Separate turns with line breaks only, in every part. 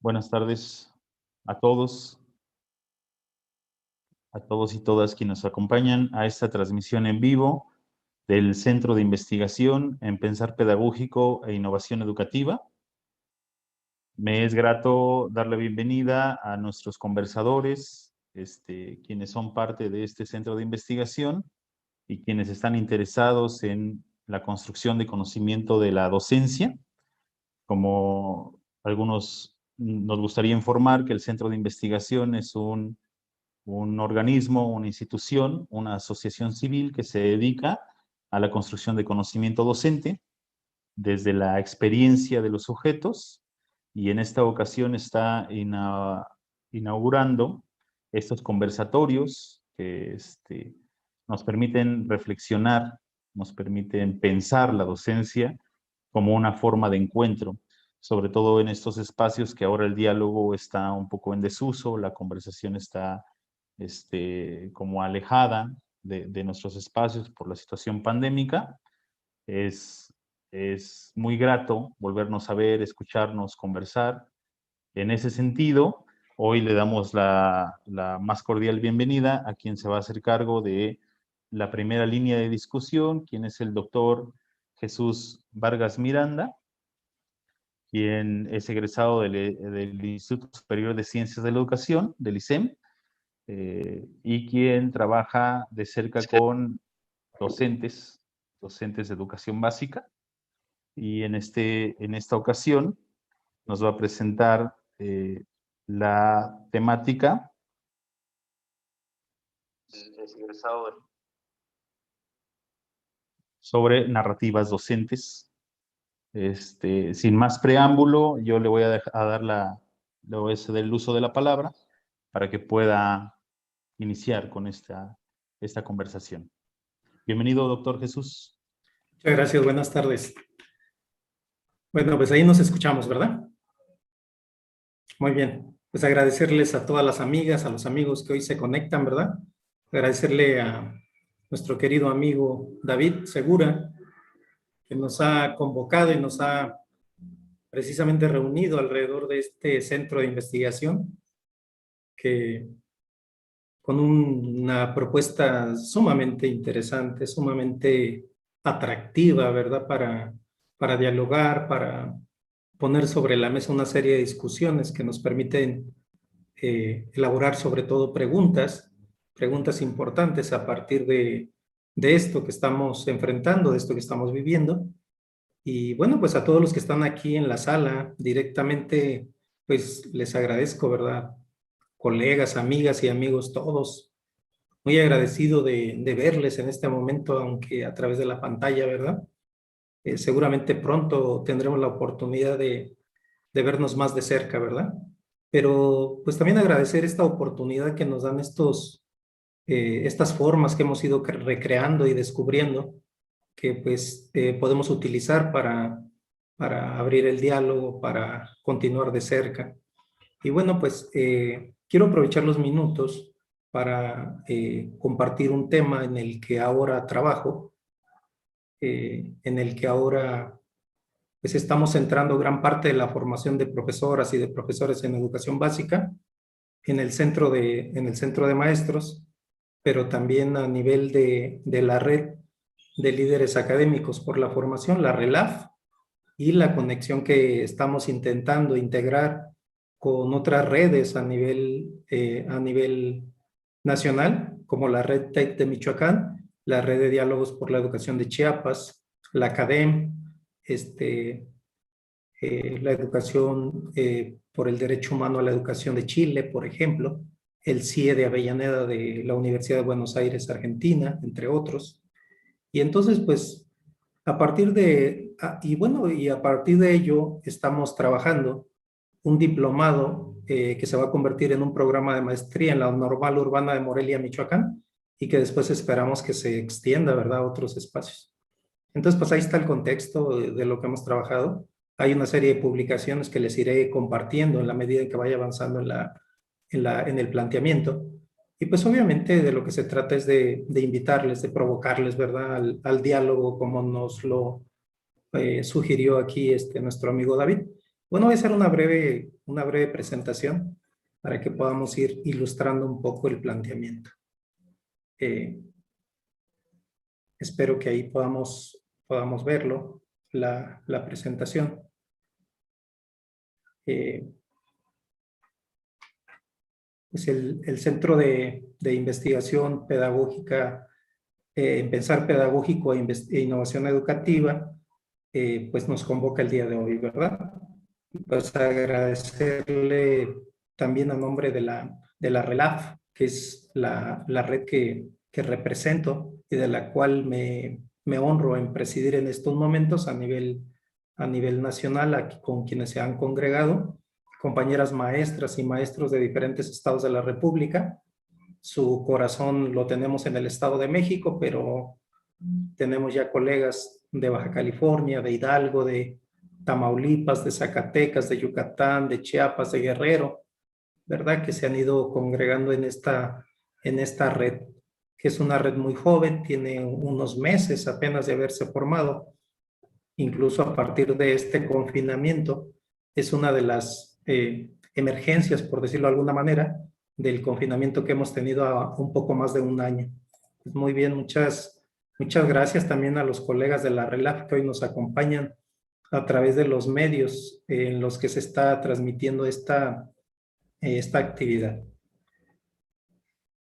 Buenas tardes a todos, y todas quienes nos acompañan a esta transmisión en vivo del Centro de Investigación en Pensar Pedagógico e Innovación Educativa. Me es grato darle bienvenida a nuestros conversadores, quienes son parte de este centro de investigación y quienes están interesados en la construcción de conocimiento de la docencia. Como algunos nos gustaría informar que el Centro de Investigación es un organismo, una institución, una asociación civil que se dedica a la construcción de conocimiento docente desde la experiencia de los sujetos, y en esta ocasión está inaugurando estos conversatorios que nos permiten reflexionar, nos permiten pensar la docencia como una forma de encuentro, sobre todo en estos espacios que ahora el diálogo está un poco en desuso, la conversación está como alejada de nuestros espacios por la situación pandémica. Es muy grato volvernos a ver, escucharnos, conversar. En ese sentido, hoy le damos la más cordial bienvenida a quien se va a hacer cargo de la primera línea de discusión, quien es el doctor Jesús Vargas Miranda, quien es egresado del Instituto Superior de Ciencias de la Educación, del ISEM, y quien trabaja de cerca con docentes de educación básica. Y en esta ocasión nos va a presentar la temática. Es egresado sobre narrativas docentes. Sin más preámbulo, yo le voy a le voy a ceder el uso de la palabra para que pueda iniciar con esta conversación. Bienvenido, doctor Jesús.
Muchas gracias, buenas tardes. Bueno, pues ahí nos escuchamos, ¿verdad? Muy bien. Pues agradecerles a todas las amigas, a los amigos que hoy se conectan, ¿verdad? Agradecerle a nuestro querido amigo David Segura, que nos ha convocado y nos ha precisamente reunido alrededor de este centro de investigación, que con una propuesta sumamente interesante, sumamente atractiva, ¿verdad? Para dialogar, para poner sobre la mesa una serie de discusiones que nos permiten elaborar sobre todo preguntas importantes a partir de esto que estamos enfrentando, de esto que estamos viviendo. Y bueno, pues a todos los que están aquí en la sala directamente, pues les agradezco, ¿verdad? Colegas, amigas y amigos todos, muy agradecido de verles en este momento, aunque a través de la pantalla, ¿verdad? Seguramente pronto tendremos la oportunidad de vernos más de cerca, ¿verdad? Pero pues también agradecer esta oportunidad que nos dan estas formas que hemos ido recreando y descubriendo, que pues podemos utilizar para abrir el diálogo, para continuar de cerca. Y bueno, pues quiero aprovechar los minutos para compartir un tema en el que ahora trabajo, en el que ahora pues estamos centrando gran parte de la formación de profesoras y de profesores en educación básica en el centro de maestros, pero también a nivel de la red de líderes académicos por la formación, la RELAF, y la conexión que estamos intentando integrar con otras redes a nivel nacional, como la Red TEC de Michoacán, la Red de Diálogos por la Educación de Chiapas, la CADEM, la educación por el derecho humano a la educación de Chile, por ejemplo, el CIE de Avellaneda de la Universidad de Buenos Aires, Argentina, entre otros. Y entonces, pues, a partir de ello estamos trabajando un diplomado que se va a convertir en un programa de maestría en la Normal Urbana de Morelia, Michoacán, y que después esperamos que se extienda, ¿verdad?, a otros espacios. Entonces, pues ahí está el contexto de lo que hemos trabajado. Hay una serie de publicaciones que les iré compartiendo en la medida en que vaya avanzando en el planteamiento. Y pues obviamente de lo que se trata es de invitarles, de provocarles, ¿verdad?, al diálogo, como nos lo sugirió aquí nuestro amigo David. Bueno, voy a hacer una una breve presentación para que podamos ir ilustrando un poco el planteamiento. Espero que ahí podamos verlo, la presentación. Pues el Centro de Investigación Pedagógica, Pensar Pedagógico e Innovación Educativa, pues nos convoca el día de hoy, ¿verdad? Pues agradecerle también a nombre de la RELAF, que es la red que represento y de la cual me honro en presidir en estos momentos a nivel nacional, aquí con quienes se han congregado, compañeras maestras y maestros de diferentes estados de la República. Su corazón lo tenemos en el Estado de México, pero tenemos ya colegas de Baja California, de Hidalgo, de Tamaulipas, de Zacatecas, de Yucatán, de Chiapas, de Guerrero, ¿verdad? Que se han ido congregando en esta red, que es una red muy joven, tiene unos meses apenas de haberse formado. Incluso a partir de este confinamiento, es una de las emergencias, por decirlo de alguna manera, del confinamiento que hemos tenido a un poco más de un año. Pues muy bien, muchas gracias también a los colegas de la RELAF que hoy nos acompañan a través de los medios en los que se está transmitiendo esta actividad.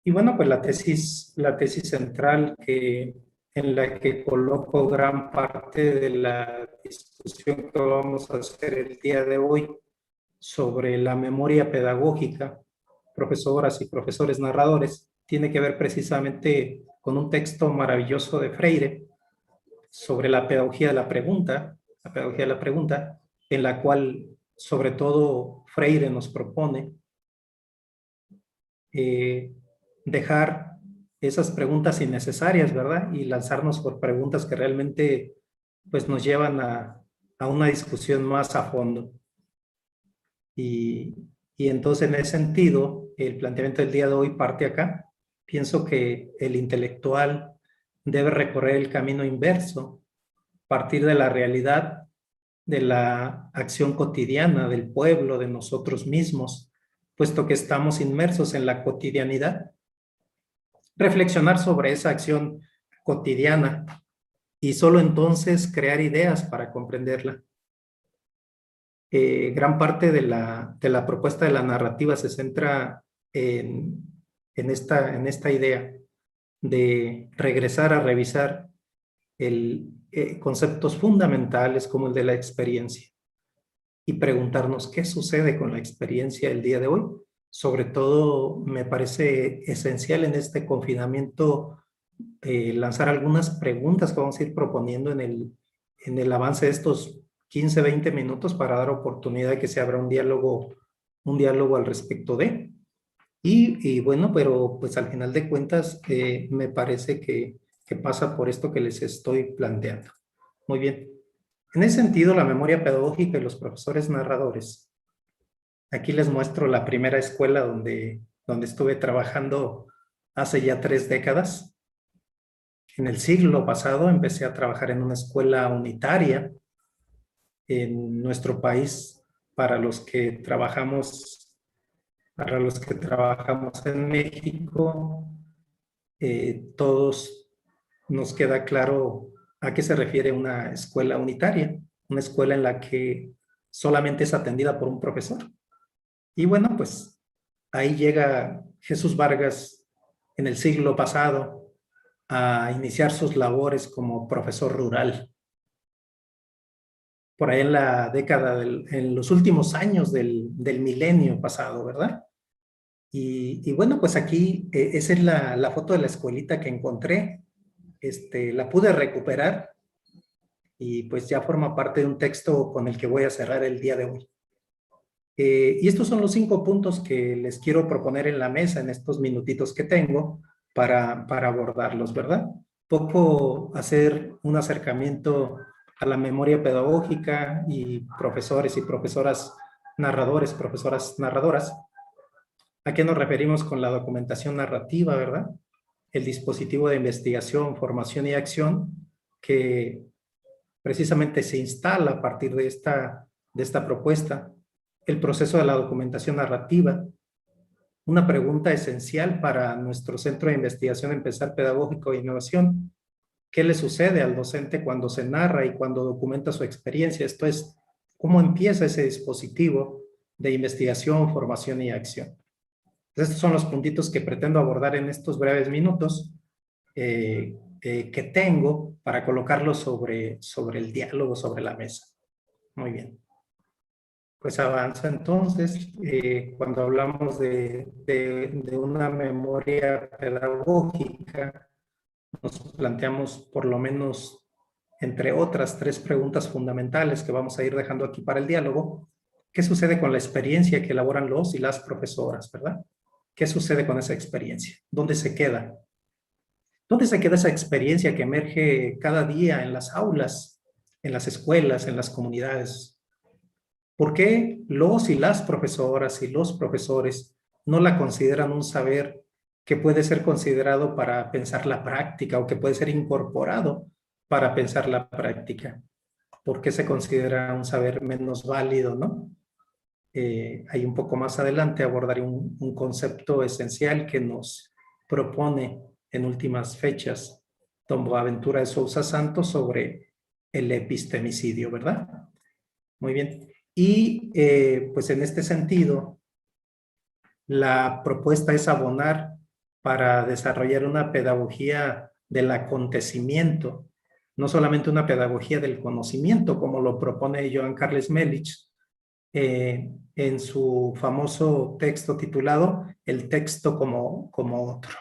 Y bueno, pues la tesis central en la que coloco gran parte de la discusión que vamos a hacer el día de hoy sobre la memoria pedagógica, profesoras y profesores narradores, tiene que ver precisamente con un texto maravilloso de Freire sobre la pedagogía de la pregunta, en la cual sobre todo Freire nos propone dejar esas preguntas innecesarias, ¿verdad? Y lanzarnos por preguntas que realmente pues nos llevan a una discusión más a fondo. Y entonces en ese sentido, el planteamiento del día de hoy parte acá. Pienso que el intelectual debe recorrer el camino inverso, partir de la realidad, de la acción cotidiana del pueblo, de nosotros mismos, puesto que estamos inmersos en la cotidianidad. Reflexionar sobre esa acción cotidiana y solo entonces crear ideas para comprenderla. Gran parte de la propuesta de la narrativa se centra en esta idea de regresar a revisar conceptos fundamentales como el de la experiencia y preguntarnos qué sucede con la experiencia el día de hoy. Sobre todo me parece esencial en este confinamiento lanzar algunas preguntas que vamos a ir proponiendo en el avance de estos 15, 20 minutos para dar oportunidad de que se abra un diálogo al respecto de. Y bueno, pero pues al final de cuentas me parece que pasa por esto que les estoy planteando. Muy bien. En ese sentido, la memoria pedagógica y los profesores narradores. Aquí les muestro la primera escuela donde estuve trabajando hace ya 3 décadas. En el siglo pasado empecé a trabajar en una escuela unitaria en nuestro país para los que trabajamos en México. Todos nos queda claro a qué se refiere una escuela unitaria, una escuela en la que solamente es atendida por un profesor. Y bueno, pues ahí llega Jesús Vargas en el siglo pasado a iniciar sus labores como profesor rural. Por ahí en la década, en los últimos años del milenio pasado, ¿verdad? Y bueno, pues aquí esa es la foto de la escuelita que encontré. La pude recuperar y pues ya forma parte de un texto con el que voy a cerrar el día de hoy. Y estos son los 5 puntos que les quiero proponer en la mesa en estos minutitos que tengo para abordarlos, ¿verdad? Poco hacer un acercamiento a la memoria pedagógica y profesores y profesoras narradores, profesoras narradoras. ¿A qué nos referimos con la documentación narrativa, verdad? El dispositivo de investigación, formación y acción que precisamente se instala a partir de esta propuesta. el proceso de la documentación narrativa, una pregunta esencial para nuestro Centro de Investigación en Pensar Pedagógico e Innovación. ¿Qué le sucede al docente cuando se narra y cuando documenta su experiencia? Esto es, ¿cómo empieza ese dispositivo de investigación, formación y acción? Estos son los puntitos que pretendo abordar en estos breves minutos que tengo para colocarlos sobre el diálogo, sobre la mesa. Muy bien. Pues avanza entonces, cuando hablamos de una memoria pedagógica, nos planteamos por lo menos, entre otras, 3 preguntas fundamentales que vamos a ir dejando aquí para el diálogo. ¿Qué sucede con la experiencia que elaboran los y las profesoras, verdad? ¿Qué sucede con esa experiencia? ¿Dónde se queda? ¿Dónde se queda esa experiencia que emerge cada día en las aulas, en las escuelas, en las comunidades? ¿Por qué los y las profesoras y los profesores no la consideran un saber que puede ser considerado para pensar la práctica o que puede ser incorporado para pensar la práctica? ¿Por qué se considera un saber menos válido, no? Ahí un poco más adelante abordaré un concepto esencial que nos propone en últimas fechas don Boaventura de Sousa Santos sobre el epistemicidio, ¿verdad? Muy bien. Y pues en este sentido, la propuesta es abonar para desarrollar una pedagogía del acontecimiento, no solamente una pedagogía del conocimiento, como lo propone Joan Carles Melich en su famoso texto titulado El texto como otro.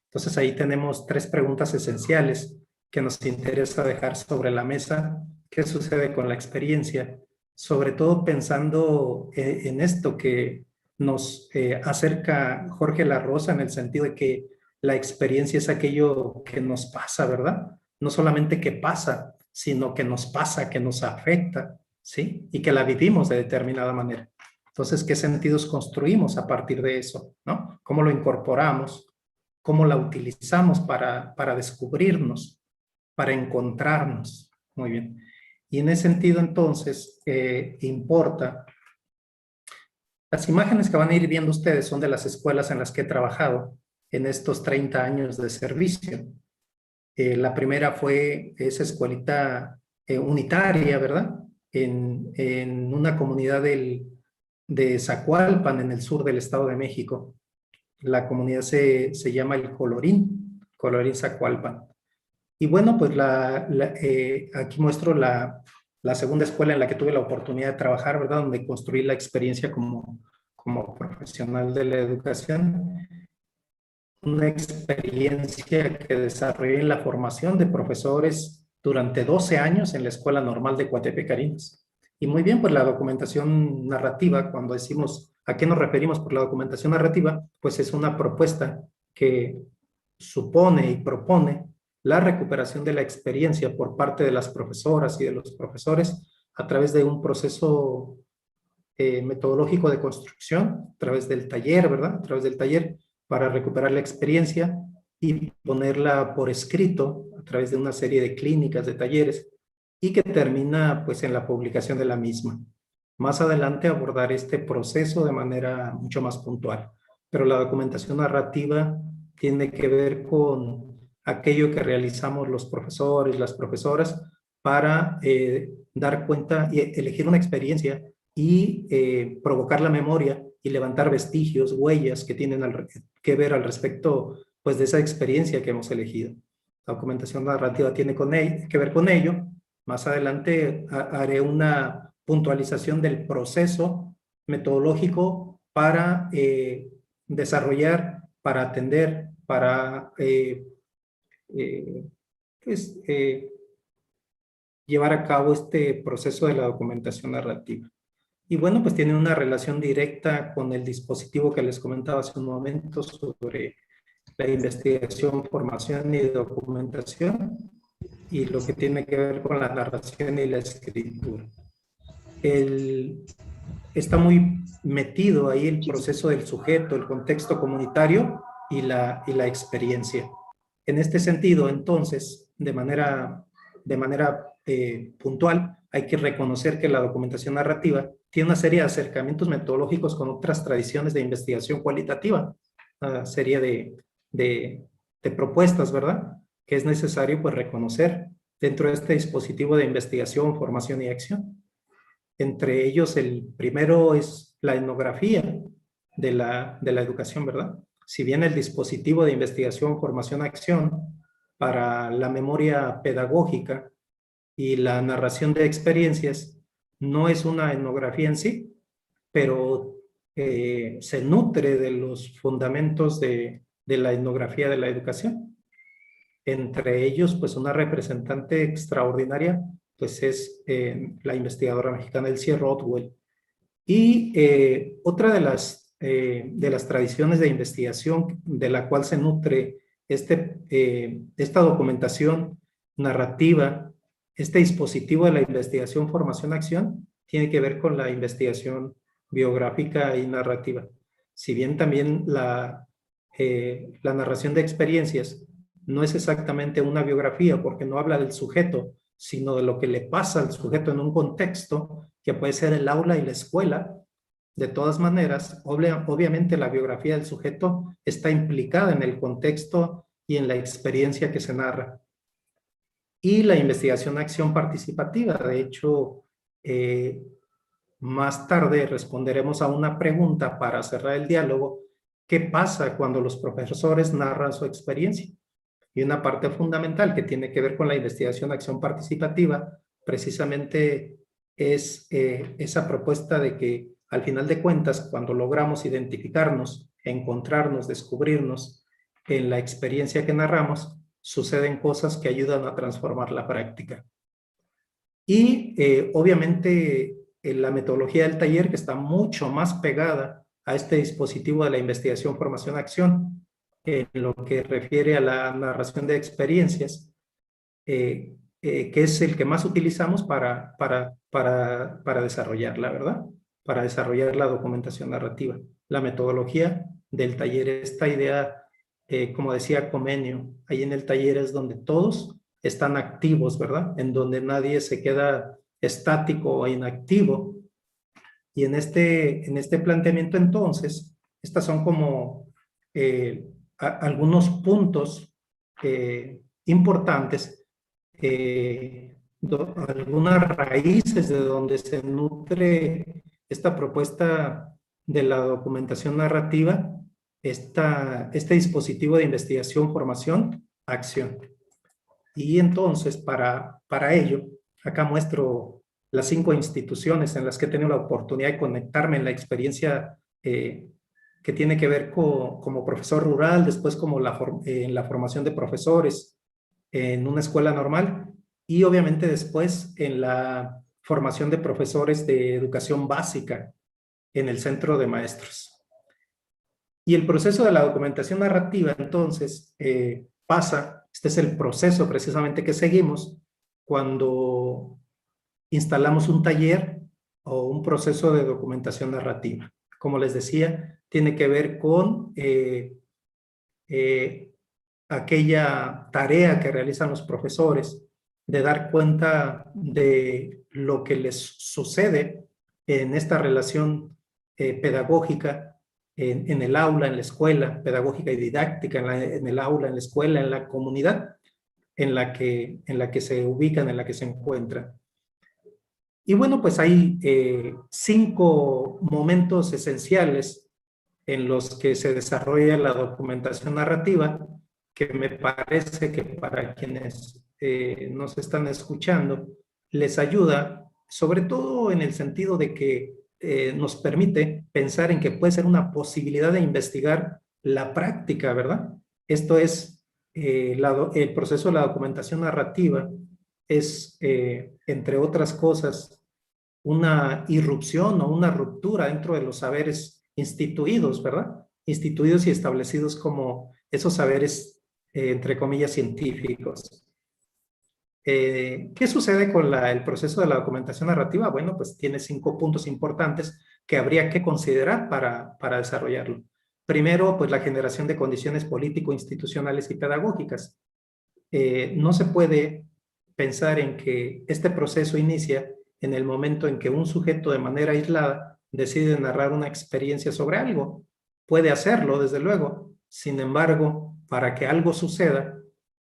Entonces ahí tenemos 3 preguntas esenciales que nos interesa dejar sobre la mesa. ¿Qué sucede con la experiencia? Sobre todo pensando en esto que nos acerca Jorge La Rosa, en el sentido de que la experiencia es aquello que nos pasa, ¿verdad? No solamente que pasa, sino que nos pasa, que nos afecta, ¿sí? Y que la vivimos de determinada manera. Entonces, ¿qué sentidos construimos a partir de eso, ¿no? ¿Cómo lo incorporamos? ¿Cómo la utilizamos para descubrirnos, para encontrarnos? Muy bien. Y en ese sentido, entonces, importa. Las imágenes que van a ir viendo ustedes son de las escuelas en las que he trabajado en estos 30 años de servicio. La primera fue esa escuelita unitaria, ¿verdad? En una comunidad de Zacualpan, en el sur del Estado de México. La comunidad se llama el Colorín Zacualpan. Y bueno, pues aquí muestro la segunda escuela en la que tuve la oportunidad de trabajar, ¿verdad? Donde construí la experiencia como profesional de la educación. Una experiencia que desarrollé en la formación de profesores durante 12 años en la Escuela Normal de Coatepec-Carinas. Y muy bien, pues la documentación narrativa, cuando decimos a qué nos referimos por la documentación narrativa, pues es una propuesta que supone y propone la recuperación de la experiencia por parte de las profesoras y de los profesores a través de un proceso metodológico de construcción, a través del taller, ¿verdad? A través del taller para recuperar la experiencia y ponerla por escrito a través de una serie de clínicas, de talleres, y que termina pues en la publicación de la misma. Más adelante abordar este proceso de manera mucho más puntual, pero la documentación narrativa tiene que ver con aquello que realizamos los profesores, las profesoras, para dar cuenta y elegir una experiencia y provocar la memoria y levantar vestigios, huellas que tienen que ver al respecto pues, de esa experiencia que hemos elegido. La documentación narrativa tiene que ver con ello. Más adelante haré una puntualización del proceso metodológico para desarrollar, para atender, para pues, llevar a cabo este proceso de la documentación narrativa. Y bueno, pues tiene una relación directa con el dispositivo que les comentaba hace un momento sobre la investigación, formación y documentación y lo que tiene que ver con la narración y la escritura. Está muy metido ahí el proceso del sujeto, el contexto comunitario y la experiencia. En este sentido, entonces, de manera puntual, hay que reconocer que la documentación narrativa tiene una serie de acercamientos metodológicos con otras tradiciones de investigación cualitativa, una serie de propuestas, ¿verdad? Que es necesario pues reconocer dentro de este dispositivo de investigación, formación y acción. Entre ellos, el primero es la etnografía de la educación, ¿verdad? Si bien el dispositivo de investigación, formación, acción para la memoria pedagógica y la narración de experiencias no es una etnografía en sí, pero se nutre de los fundamentos de la etnografía de la educación. Entre ellos, pues una representante extraordinaria, pues es la investigadora mexicana Elsie Rodwell. Y otra de las tradiciones de investigación de la cual se nutre esta documentación narrativa, este dispositivo de la investigación, formación, acción, tiene que ver con la investigación biográfica y narrativa. Si bien también la narración de experiencias no es exactamente una biografía porque no habla del sujeto, sino de lo que le pasa al sujeto en un contexto que puede ser el aula y la escuela. De todas maneras, obviamente la biografía del sujeto está implicada en el contexto y en la experiencia que se narra. Y la investigación-acción participativa, de hecho, más tarde responderemos a una pregunta para cerrar el diálogo: ¿qué pasa cuando los profesores narran su experiencia? Y una parte fundamental que tiene que ver con la investigación-acción participativa precisamente es esa propuesta de que al final de cuentas, cuando logramos identificarnos, encontrarnos, descubrirnos en la experiencia que narramos, suceden cosas que ayudan a transformar la práctica. Y obviamente la metodología del taller, que está mucho más pegada a este dispositivo de la investigación, formación, acción, en lo que refiere a la narración de experiencias, que es el que más utilizamos para desarrollarla, ¿verdad? Para desarrollar la documentación narrativa. La metodología del taller, esta idea, como decía Comenio, ahí en el taller es donde todos están activos, ¿verdad? En donde nadie se queda estático o inactivo. Y en este planteamiento, entonces, estas son como algunos puntos importantes, algunas raíces de donde se nutre esta propuesta de la documentación narrativa, este dispositivo de investigación, formación, acción. Y entonces, para ello, acá muestro las 5 instituciones en las que he tenido la oportunidad de conectarme en la experiencia que tiene que ver como profesor rural, después como en la formación de profesores en una escuela normal y obviamente después en la formación de profesores de educación básica en el centro de maestros. Y el proceso de la documentación narrativa, entonces, pasa, este es el proceso precisamente que seguimos cuando instalamos un taller o un proceso de documentación narrativa. Como les decía, tiene que ver con aquella tarea que realizan los profesores de dar cuenta de lo que les sucede en esta relación pedagógica en el aula, en la escuela, pedagógica y didáctica en el aula, en la escuela, en la comunidad en la que se ubican, en la que se encuentran. Y bueno, pues hay 5 momentos esenciales en los que se desarrolla la documentación narrativa, que me parece que para quienes nos están escuchando les ayuda, sobre todo en el sentido de que nos permite pensar en que puede ser una posibilidad de investigar la práctica, ¿verdad? Esto es, el proceso de la documentación narrativa es, entre otras cosas, una irrupción o una ruptura dentro de los saberes instituidos, ¿verdad? Instituidos y establecidos como esos saberes, entre comillas, científicos. ¿Qué sucede con el proceso de la documentación narrativa? Bueno, pues tiene 5 puntos importantes que habría que considerar para desarrollarlo. Primero, pues la generación de condiciones político-institucionales y pedagógicas. No se puede pensar en que este proceso inicia en el momento en que un sujeto de manera aislada decide narrar una experiencia sobre algo. Puede hacerlo, desde luego. Sin embargo, para que algo suceda,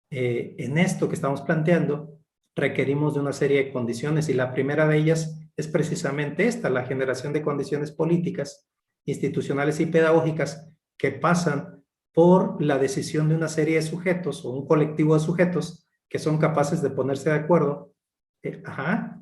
en esto que estamos planteando, requerimos de una serie de condiciones, y la primera de ellas es precisamente esta, la generación de condiciones políticas, institucionales y pedagógicas que pasan por la decisión de una serie de sujetos o un colectivo de sujetos que son capaces de ponerse de acuerdo,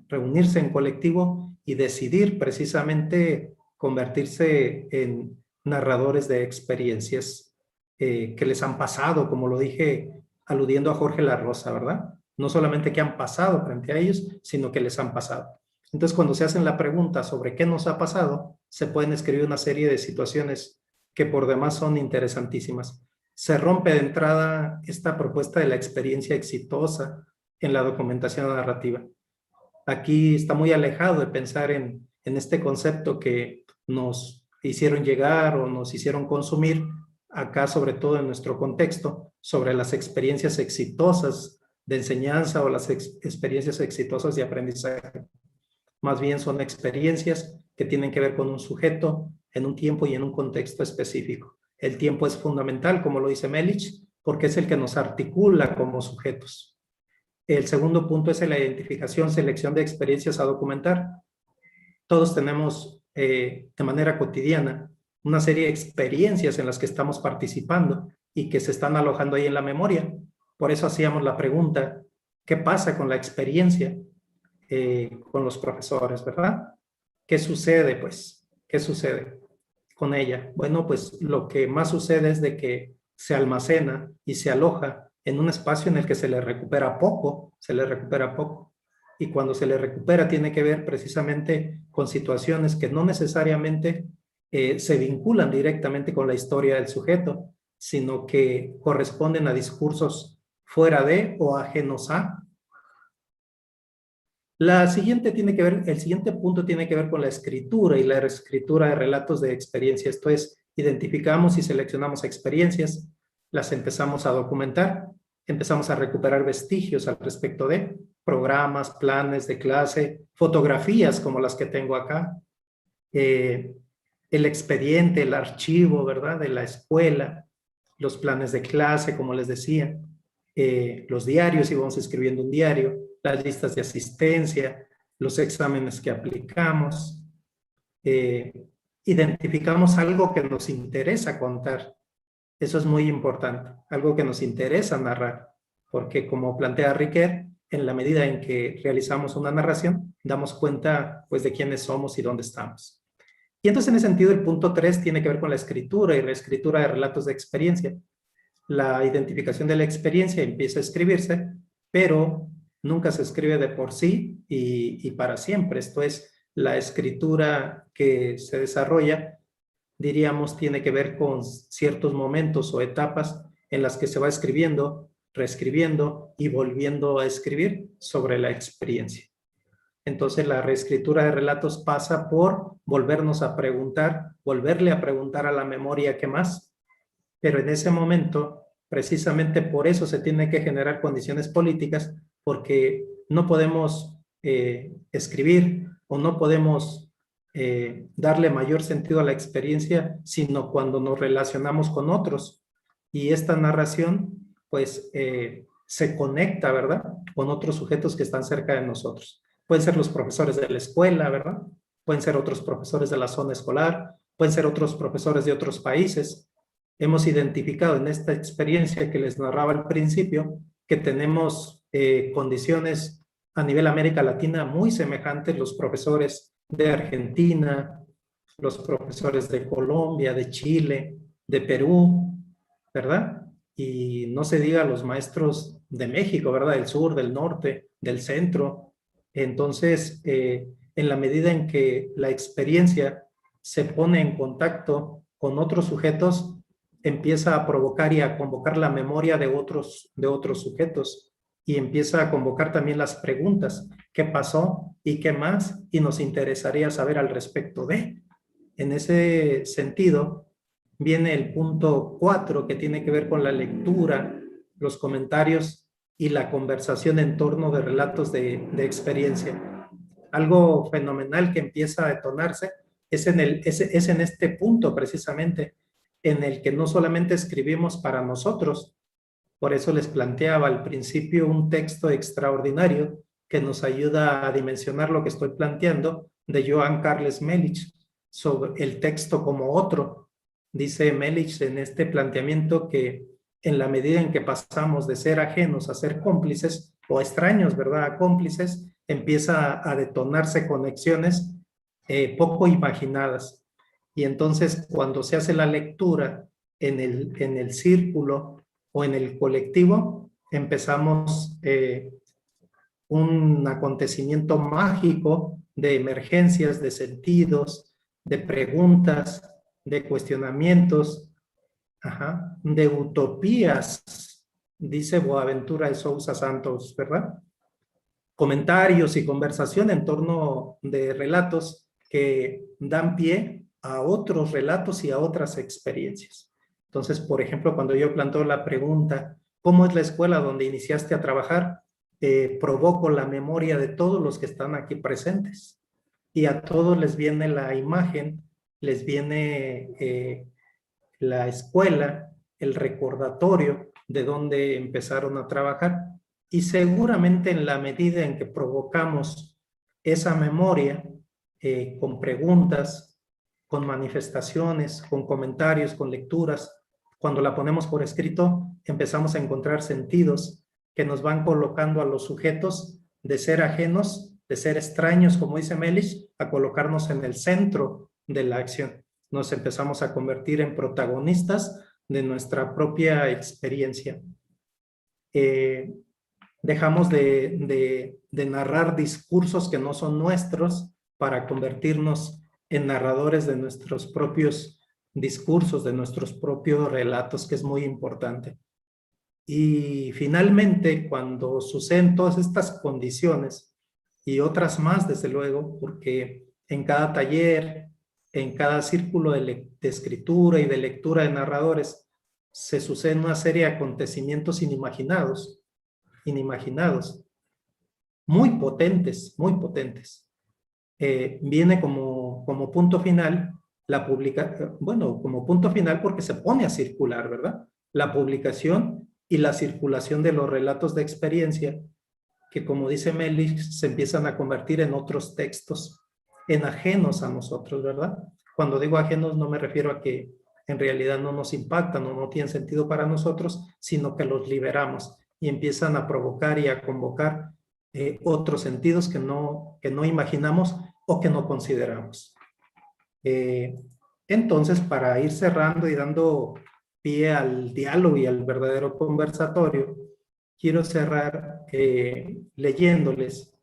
reunirse en colectivo y decidir precisamente convertirse en narradores de experiencias que les han pasado, como lo dije, aludiendo a Jorge La Rosa, ¿verdad? No solamente que han pasado frente a ellos, sino que les han pasado. Entonces, cuando se hacen la pregunta sobre qué nos ha pasado, se pueden escribir una serie de situaciones que por demás son interesantísimas. Se rompe de entrada esta propuesta de la experiencia exitosa en la documentación narrativa. Aquí está muy alejado de pensar en este concepto que nos hicieron llegar o nos hicieron consumir, acá sobre todo en nuestro contexto, sobre las experiencias exitosas de enseñanza o las experiencias exitosas de aprendizaje. Más bien son experiencias que tienen que ver con un sujeto en un tiempo y en un contexto específico. El tiempo es fundamental, como lo dice Melich, porque es el que nos articula como sujetos. El segundo punto es la identificación, selección de experiencias a documentar. Todos tenemos de manera cotidiana una serie de experiencias en las que estamos participando y que se están alojando ahí en la memoria. Por eso hacíamos la pregunta, ¿qué pasa con la experiencia con los profesores, verdad? ¿Qué sucede, pues? ¿Qué sucede con ella? Bueno, pues lo que más sucede es de que se almacena y se aloja en un espacio en el que se le recupera poco, y cuando se le recupera tiene que ver precisamente con situaciones que no necesariamente se vinculan directamente con la historia del sujeto, sino que corresponden a discursos fuera de o ajenos a. El siguiente punto tiene que ver con la escritura y la reescritura de relatos de experiencia. Esto es, identificamos y seleccionamos experiencias, las empezamos a documentar, empezamos a recuperar vestigios al respecto de programas, planes de clase, fotografías como las que tengo acá, el expediente, el archivo, ¿verdad?, de la escuela, los planes de clase, como les decía, los diarios, íbamos escribiendo un diario, las listas de asistencia, los exámenes que aplicamos, identificamos algo que nos interesa contar. Eso es muy importante, algo que nos interesa narrar, porque como plantea Riquet, en la medida en que realizamos una narración, damos cuenta pues de quiénes somos y dónde estamos. Y entonces en ese sentido el punto 3 tiene que ver con la escritura y reescritura de relatos de experiencia. La identificación de la experiencia empieza a escribirse, pero nunca se escribe de por sí y para siempre. Esto es, la escritura que se desarrolla, diríamos, tiene que ver con ciertos momentos o etapas en las que se va escribiendo, reescribiendo y volviendo a escribir sobre la experiencia. Entonces la reescritura de relatos pasa por volvernos a preguntar, volverle a preguntar a la memoria qué más, pero en ese momento, precisamente por eso se tienen que generar condiciones políticas, porque no podemos escribir o no podemos darle mayor sentido a la experiencia, sino cuando nos relacionamos con otros. Y esta narración, pues, se conecta, ¿verdad?, con otros sujetos que están cerca de nosotros. Pueden ser los profesores de la escuela, ¿verdad? Pueden ser otros profesores de la zona escolar, pueden ser otros profesores de otros países. Hemos identificado en esta experiencia que les narraba al principio que tenemos condiciones a nivel América Latina muy semejantes, los profesores de Argentina, los profesores de Colombia, de Chile, de Perú, ¿verdad? Y no se diga los maestros de México, ¿verdad? Del sur, del norte, del centro. Entonces, en la medida en que la experiencia se pone en contacto con otros sujetos, empieza a provocar y a convocar la memoria de otros sujetos y empieza a convocar también las preguntas. ¿Qué pasó y qué más? Y nos interesaría saber al respecto de. En ese sentido, viene el punto 4 que tiene que ver con la lectura, los comentarios y la conversación en torno de relatos de experiencia. algo fenomenal que empieza a detonarse es en este punto precisamente, en el que no solamente escribimos para nosotros, por eso les planteaba al principio un texto extraordinario que nos ayuda a dimensionar lo que estoy planteando, de Johann Carles Melich, sobre el texto como otro. Dice Melich en este planteamiento que en la medida en que pasamos de ser ajenos a ser cómplices, o extraños, ¿verdad?, a cómplices, empieza a detonarse conexiones poco imaginadas. Y entonces cuando se hace la lectura en el círculo o en el colectivo, empezamos un acontecimiento mágico de emergencias, de sentidos, de preguntas, de cuestionamientos, de utopías, dice Boaventura de Sousa Santos, ¿verdad? Comentarios y conversación en torno de relatos que dan pie a otros relatos y a otras experiencias. Entonces, por ejemplo, cuando yo planteo la pregunta, ¿cómo es la escuela donde iniciaste a trabajar? Provoco la memoria de todos los que están aquí presentes. Y a todos les viene la imagen, les viene la escuela, el recordatorio de dónde empezaron a trabajar. Y seguramente en la medida en que provocamos esa memoria con preguntas, con manifestaciones, con comentarios, con lecturas, cuando la ponemos por escrito, empezamos a encontrar sentidos que nos van colocando a los sujetos de ser ajenos, de ser extraños, como dice Melich, a colocarnos en el centro de la acción. Nos empezamos a convertir en protagonistas de nuestra propia experiencia. Dejamos de narrar discursos que no son nuestros para convertirnos en narradores de nuestros propios discursos, de nuestros propios relatos, que es muy importante. Y finalmente, cuando suceden todas estas condiciones, y otras más, desde luego, porque en cada taller, en cada círculo de escritura y de lectura de narradores, se suceden una serie de acontecimientos inimaginados, muy potentes, muy potentes. Viene como punto final la publicación, bueno, como punto final porque se pone a circular, ¿verdad? La publicación y la circulación de los relatos de experiencia que, como dice Melich, se empiezan a convertir en otros textos, en ajenos a nosotros, ¿verdad? Cuando digo ajenos no me refiero a que en realidad no nos impactan o no tienen sentido para nosotros, sino que los liberamos y empiezan a provocar y a convocar otros sentidos que no imaginamos o que no consideramos. Entonces, para ir cerrando y dando pie al diálogo y al verdadero conversatorio, quiero cerrar leyéndoles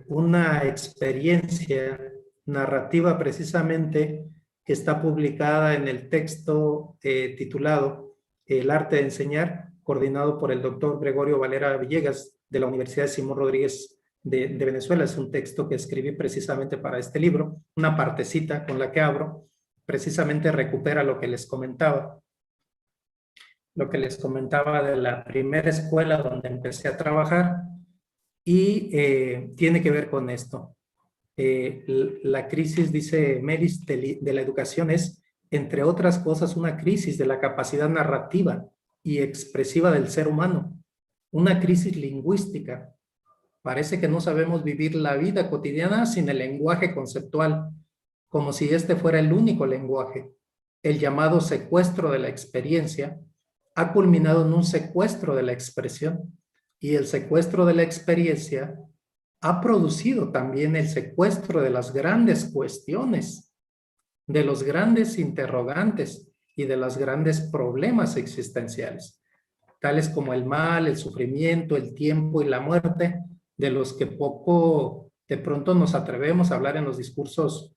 una experiencia narrativa precisamente que está publicada en el texto titulado El arte de enseñar, coordinado por el doctor Gregorio Valera Villegas de la Universidad de Simón Rodríguez de Venezuela. Es un texto que escribí precisamente para este libro, una partecita con la que abro, precisamente recupera lo que les comentaba de la primera escuela donde empecé a trabajar y tiene que ver con esto. La crisis, dice Melich, de la educación es, entre otras cosas, una crisis de la capacidad narrativa y expresiva del ser humano, una crisis lingüística. Parece que no sabemos vivir la vida cotidiana sin el lenguaje conceptual, como si este fuera el único lenguaje. El llamado secuestro de la experiencia ha culminado en un secuestro de la expresión, y el secuestro de la experiencia ha producido también el secuestro de las grandes cuestiones, de los grandes interrogantes y de los grandes problemas existenciales, tales como el mal, el sufrimiento, el tiempo y la muerte, de los que poco de pronto nos atrevemos a hablar en los discursos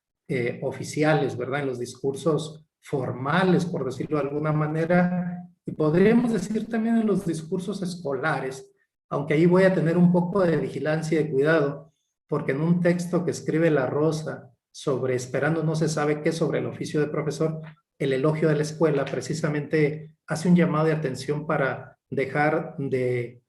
oficiales, ¿verdad? En los discursos formales, por decirlo de alguna manera, y podríamos decir también en los discursos escolares, aunque ahí voy a tener un poco de vigilancia y de cuidado, porque en un texto que escribe La Rosa sobre esperando no se sabe qué sobre el oficio de profesor, el elogio de la escuela precisamente hace un llamado de atención para dejar de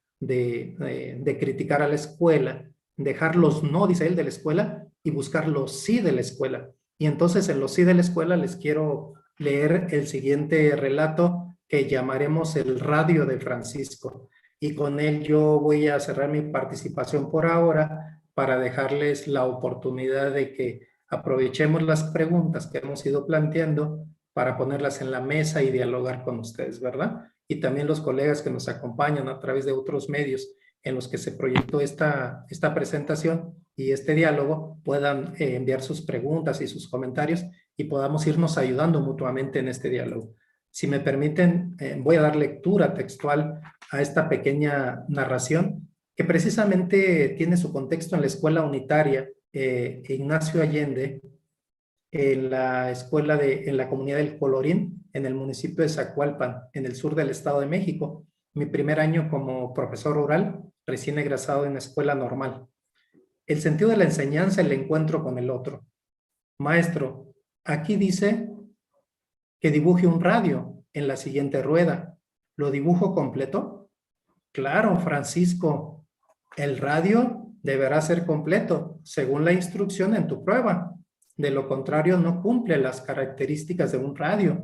criticar a la escuela dejar los no, dice él, de la escuela y buscar los sí de la escuela. Y entonces en los sí de la escuela les quiero leer el siguiente relato que llamaremos el radio de Francisco. Y con él yo voy a cerrar mi participación por ahora para dejarles la oportunidad de que aprovechemos las preguntas que hemos ido planteando para ponerlas en la mesa y dialogar con ustedes, ¿verdad? Y también los colegas que nos acompañan a través de otros medios en los que se proyectó esta presentación y este diálogo puedan enviar sus preguntas y sus comentarios y podamos irnos ayudando mutuamente en este diálogo. Si me permiten, voy a dar lectura textual a esta pequeña narración que precisamente tiene su contexto en la escuela unitaria Ignacio Allende, en la comunidad del Colorín, en el municipio de Zacualpan, en el sur del Estado de México. Mi primer año como profesor rural, recién egresado en escuela normal. El sentido de la enseñanza, el encuentro con el otro. Maestro, aquí dice que dibuje un radio en la siguiente rueda. ¿Lo dibujo completo? Claro, Francisco. El radio deberá ser completo, según la instrucción en tu prueba. De lo contrario, no cumple las características de un radio.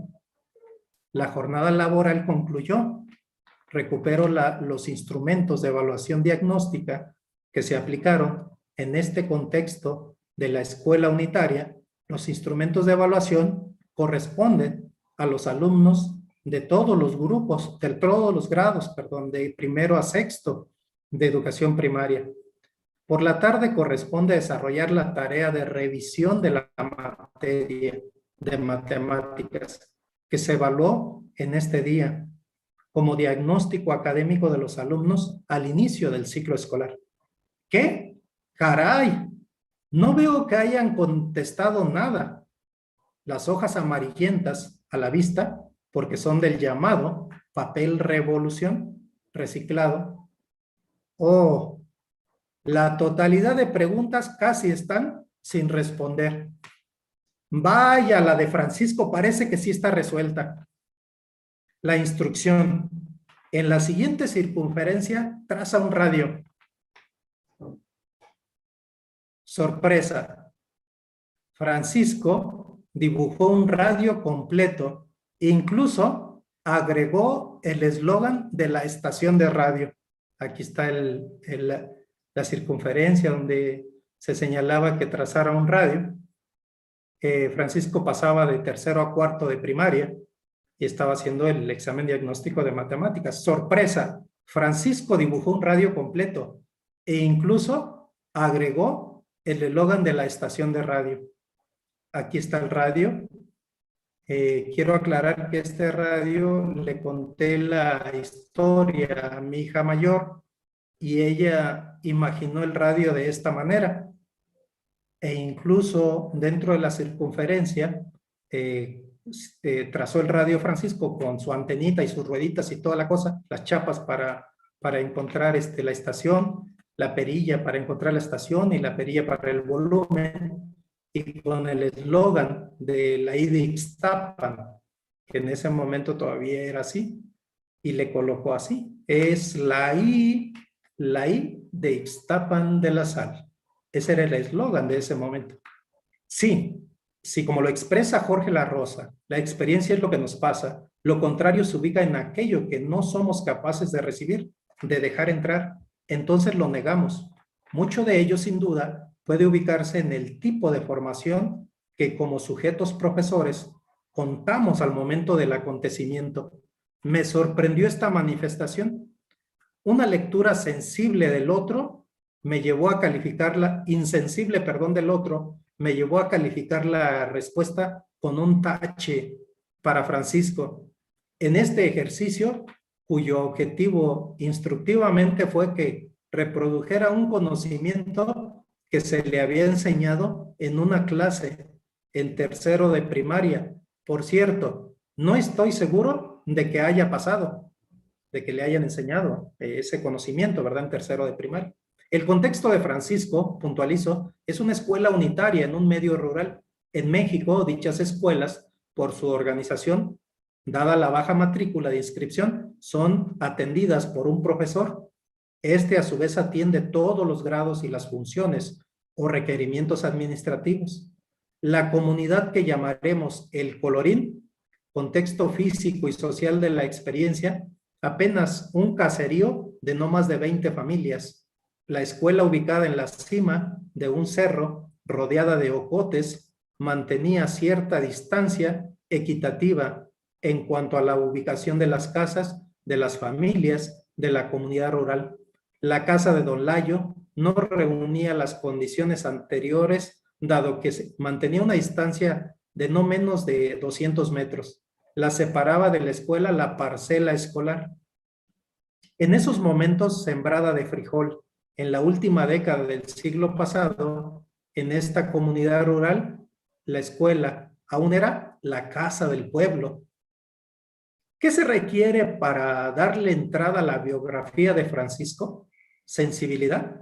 La jornada laboral concluyó. Recupero los instrumentos de evaluación diagnóstica que se aplicaron en este contexto de la escuela unitaria. Los instrumentos de evaluación corresponden a los alumnos de todos los grupos, de todos los grados, de primero a sexto de educación primaria. Por la tarde corresponde desarrollar la tarea de revisión de la materia de matemáticas que se evaluó en este día como diagnóstico académico de los alumnos al inicio del ciclo escolar. ¿Qué? ¡Caray! No veo que hayan contestado nada. Las hojas amarillentas a la vista, porque son del llamado papel revolución reciclado. Oh, la totalidad de preguntas casi están sin responder. Vaya, la de Francisco parece que sí está resuelta. La instrucción. En la siguiente circunferencia, traza un radio. Sorpresa. Francisco dibujó un radio completo. Incluso agregó el eslogan de la estación de radio. Aquí está la circunferencia donde se señalaba que trazara un radio. Francisco pasaba de tercero a cuarto de primaria y estaba haciendo el examen diagnóstico de matemáticas. Sorpresa, Francisco dibujó un radio completo e incluso agregó el eslogan de la estación de radio. Aquí está el radio. Quiero aclarar que este radio le conté la historia a mi hija mayor y ella imaginó el radio de esta manera. E incluso dentro de la circunferencia trazó el radio Francisco con su antenita y sus rueditas y toda la cosa, las chapas para encontrar la estación, la perilla para encontrar la estación y la perilla para el volumen, y con el eslogan de la I de Ixtapan, que en ese momento todavía era así, y le colocó así, es la I de Ixtapan de la Sal. Ese era el eslogan de ese momento. Sí, como lo expresa Jorge La Rosa, la experiencia es lo que nos pasa, lo contrario se ubica en aquello que no somos capaces de recibir, de dejar entrar, entonces lo negamos. Mucho de ello, sin duda, puede ubicarse en el tipo de formación que como sujetos profesores contamos al momento del acontecimiento. Me sorprendió esta manifestación. Una lectura sensible del otro me llevó a calificarla, insensible, del otro, me llevó a calificar la respuesta con un tache para Francisco. En este ejercicio, cuyo objetivo instructivamente fue que reprodujera un conocimiento que se le había enseñado en una clase en tercero de primaria. Por cierto, no estoy seguro de que haya pasado, de que le hayan enseñado ese conocimiento, ¿verdad? En tercero de primaria. El contexto de Francisco, puntualizo, es una escuela unitaria en un medio rural. En México, dichas escuelas, por su organización, dada la baja matrícula de inscripción, son atendidas por un profesor Este a su vez atiende todos los grados y las funciones o requerimientos administrativos. La comunidad que llamaremos el Colorín, contexto físico y social de la experiencia, apenas un caserío de no más de 20 familias. La escuela ubicada en la cima de un cerro, rodeada de ocotes, mantenía cierta distancia equitativa en cuanto a la ubicación de las casas, de las familias, de la comunidad rural. La casa de Don Layo no reunía las condiciones anteriores, dado que mantenía una distancia de no menos de 200 metros. La separaba de la escuela la parcela escolar. En esos momentos sembrada de frijol, en la última década del siglo pasado, en esta comunidad rural, la escuela aún era la casa del pueblo. ¿Qué se requiere para darle entrada a la biografía de Francisco? Sensibilidad,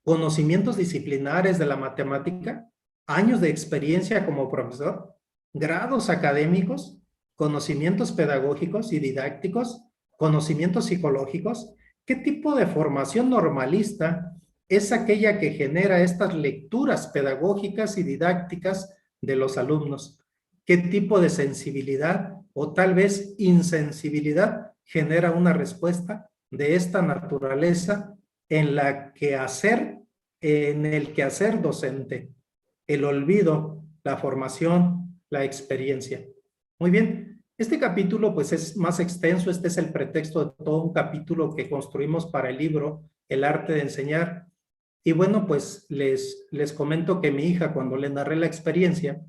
conocimientos disciplinares de la matemática, años de experiencia como profesor, grados académicos, conocimientos pedagógicos y didácticos, conocimientos psicológicos. ¿Qué tipo de formación normalista es aquella que genera estas lecturas pedagógicas y didácticas de los alumnos? ¿Qué tipo de sensibilidad o tal vez insensibilidad genera una respuesta de esta naturaleza en el quehacer docente? El olvido, la formación, la experiencia. Muy bien, este capítulo pues es más extenso, este es el pretexto de todo un capítulo que construimos para el libro El arte de enseñar. Y bueno, pues les comento que mi hija, cuando le narré la experiencia,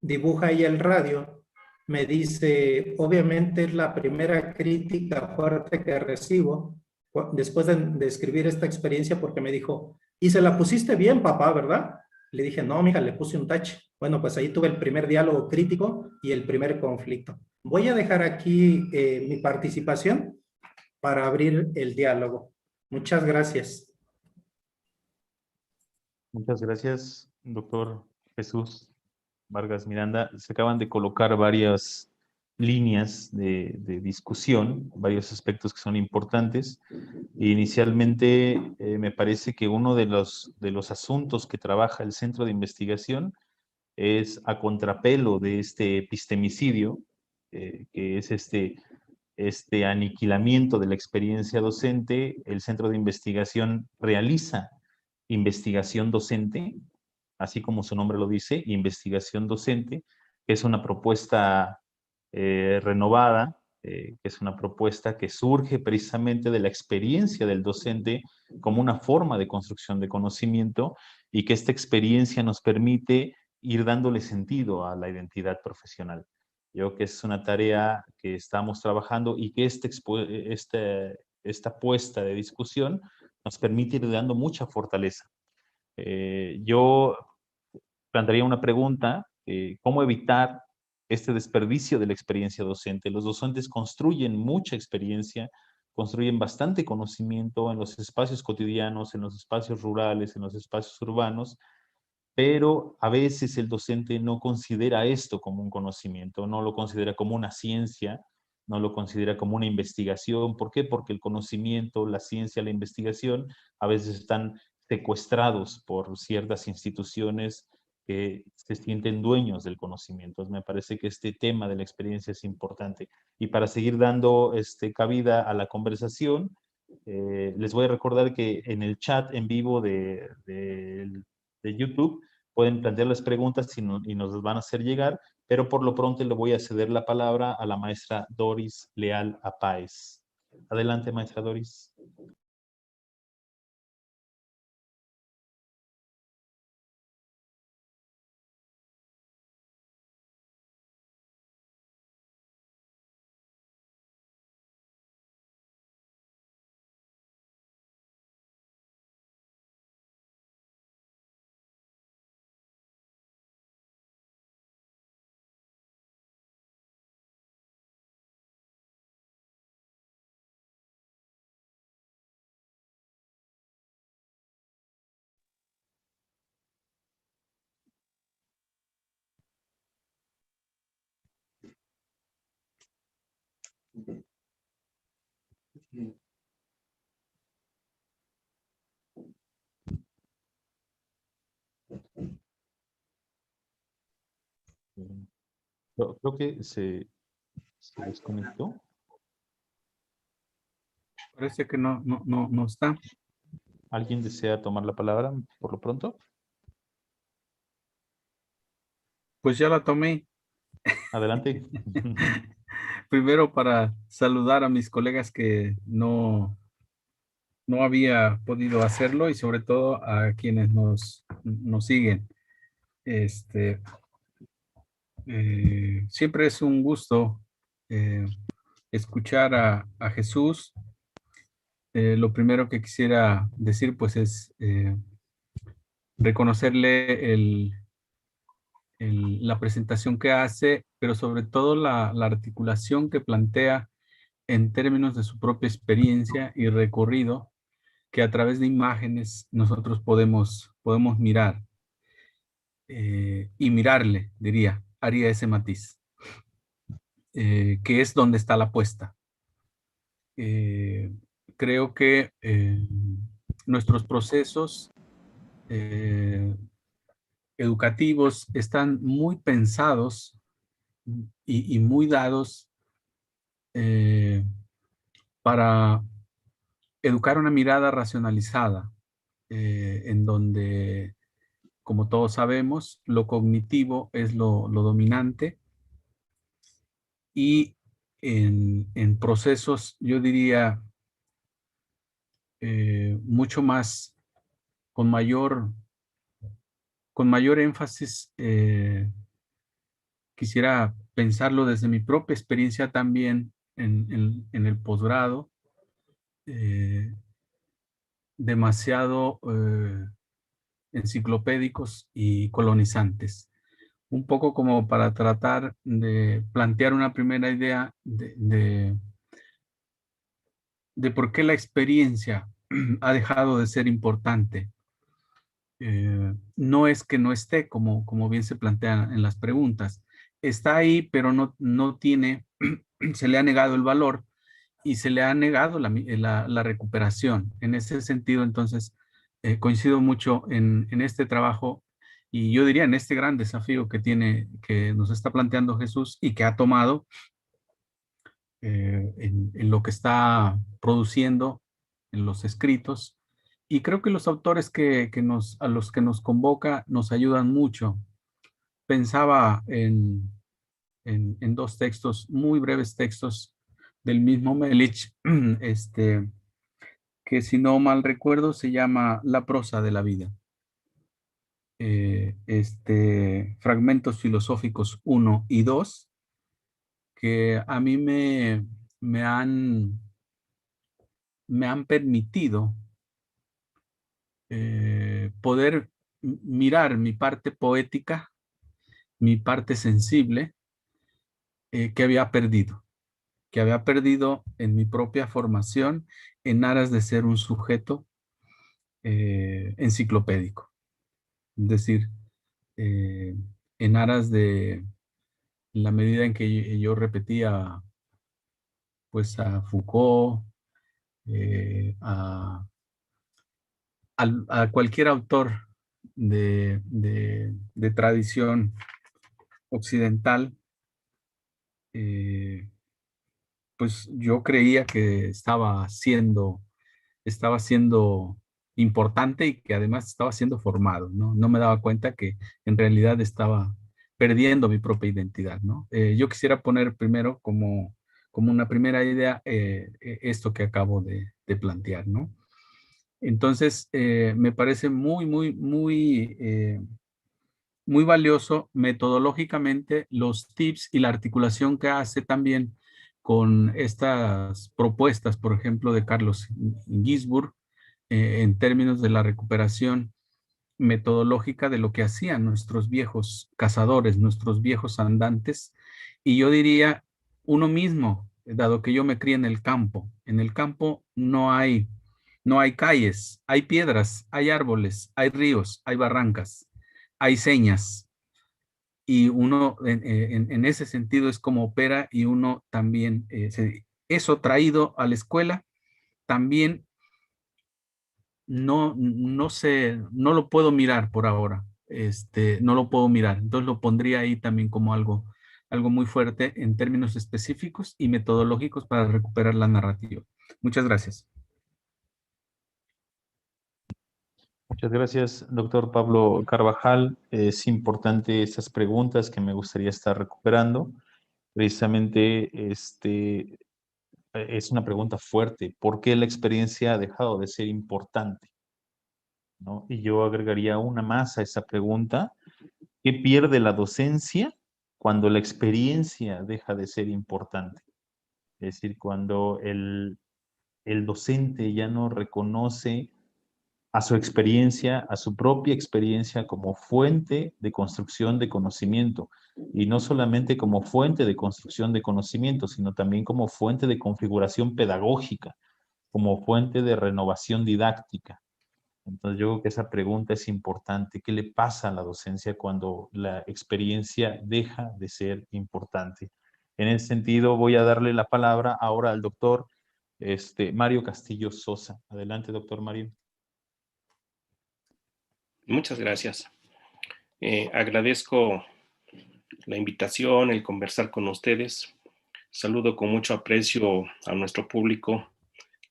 dibuja ahí el radio, me dice, obviamente es la primera crítica fuerte que recibo después de escribir esta experiencia, porque me dijo, y se la pusiste bien, papá, ¿verdad? Le dije, no, mija, le puse un tache. Bueno, pues ahí tuve el primer diálogo crítico y el primer conflicto. Voy a dejar aquí mi participación para abrir el diálogo. Muchas gracias.
Muchas gracias, doctor Jesús Vargas Miranda. Se acaban de colocar varias líneas de discusión, varios aspectos que son importantes. Inicialmente, me parece que uno de los asuntos que trabaja el centro de investigación es a contrapelo de este epistemicidio, que es este aniquilamiento de la experiencia docente. El centro de investigación realiza investigación docente, así como su nombre lo dice, investigación docente, que es una propuesta renovada, que es una propuesta que surge precisamente de la experiencia del docente como una forma de construcción de conocimiento, y que esta experiencia nos permite ir dándole sentido a la identidad profesional. Yo creo que es una tarea que estamos trabajando y que esta puesta de discusión nos permite ir dando mucha fortaleza. Yo plantearía una pregunta: ¿cómo evitar este desperdicio de la experiencia docente? Los docentes construyen mucha experiencia, construyen bastante conocimiento en los espacios cotidianos, en los espacios rurales, en los espacios urbanos, pero a veces el docente no considera esto como un conocimiento, no lo considera como una ciencia, no lo considera como una investigación. ¿Por qué? Porque el conocimiento, la ciencia, la investigación a veces están secuestrados por ciertas instituciones que se sienten dueños del conocimiento. Me parece que este tema de la experiencia es importante. Y para seguir dando cabida a la conversación, les voy a recordar que en el chat en vivo de YouTube pueden plantear las preguntas y nos las van a hacer llegar, pero por lo pronto le voy a ceder la palabra a la maestra Doris Leal Apáez. Adelante, maestra Doris. Creo que se desconectó.
Parece que no está.
¿Alguien desea tomar la palabra por lo pronto?
Pues ya la tomé.
Adelante.
Primero para saludar a mis colegas que no había podido hacerlo y sobre todo a quienes nos siguen. Este, siempre es un gusto eh, escuchar a Jesús. Lo primero que quisiera decir pues es reconocerle la presentación que hace, pero sobre todo la articulación que plantea en términos de su propia experiencia y recorrido que a través de imágenes nosotros podemos mirar y mirarle, diría, haría ese matiz, que es donde está la apuesta. Creo que nuestros procesos educativos están muy pensados y muy dados para educar una mirada racionalizada, en donde, como todos sabemos, lo cognitivo es lo dominante y en procesos, yo diría, mucho más, con mayor, con mayor énfasis, quisiera pensarlo desde mi propia experiencia también en el posgrado, eh, demasiado enciclopédicos y colonizantes. Un poco como para tratar de plantear una primera idea de por qué la experiencia ha dejado de ser importante. No es que no esté, como bien se plantea en las preguntas. Está ahí, pero no tiene, se le ha negado el valor y se le ha negado la recuperación. En ese sentido, entonces, coincido mucho en este trabajo y yo diría en este gran desafío que nos está planteando Jesús y que ha tomado en lo que está produciendo, en los escritos. Y creo que los autores a los que nos convoca nos ayudan mucho. Pensaba en dos textos, muy breves textos del mismo Melich, que si no mal recuerdo se llama La prosa de la vida. Fragmentos filosóficos uno y 2 que a mí me han, me han permitido poder mirar mi parte poética, mi parte sensible, que había perdido en mi propia formación en aras de ser un sujeto enciclopédico. Es decir, eh, en aras de en la medida en que yo repetía pues a Foucault, a cualquier autor de tradición occidental, eh, pues yo creía que estaba siendo importante y que además estaba siendo formado, ¿no? No me daba cuenta que en realidad estaba perdiendo mi propia identidad, ¿no? Yo quisiera poner primero como una primera idea esto que acabo de plantear, ¿no? Entonces, me parece muy valioso metodológicamente los tips y la articulación que hace también con estas propuestas, por ejemplo, de Carlos Gisburg, en términos de la recuperación metodológica de lo que hacían nuestros viejos cazadores, nuestros viejos andantes, y yo diría uno mismo, dado que yo me crié en el campo no hay calles, hay piedras, hay árboles, hay ríos, hay barrancas, hay señas, y uno en ese sentido es como opera y uno también, eso traído a la escuela, también no sé, no lo puedo mirar por ahora, no lo puedo mirar, entonces lo pondría ahí también como algo algo muy fuerte en términos específicos y metodológicos para recuperar la narrativa. Muchas gracias.
Muchas gracias, doctor Pablo Carvajal. Es importante esas preguntas que me gustaría estar recuperando. Precisamente, es una pregunta fuerte. ¿Por qué la experiencia ha dejado de ser importante? ¿No? Y yo agregaría una más a esa pregunta. ¿Qué pierde la docencia cuando la experiencia deja de ser importante? Es decir, cuando el docente ya no reconoce a su experiencia, a su propia experiencia como fuente de construcción de conocimiento. Y no solamente como fuente de construcción de conocimiento, sino también como fuente de configuración pedagógica, como fuente de renovación didáctica. Entonces yo creo que esa pregunta es importante. ¿Qué le pasa a la docencia cuando la experiencia deja de ser importante? En ese sentido, voy a darle la palabra ahora al doctor Mario Castillo Sosa. Adelante, doctor Mario.
Muchas gracias. Agradezco la invitación, el conversar con ustedes. Saludo con mucho aprecio a nuestro público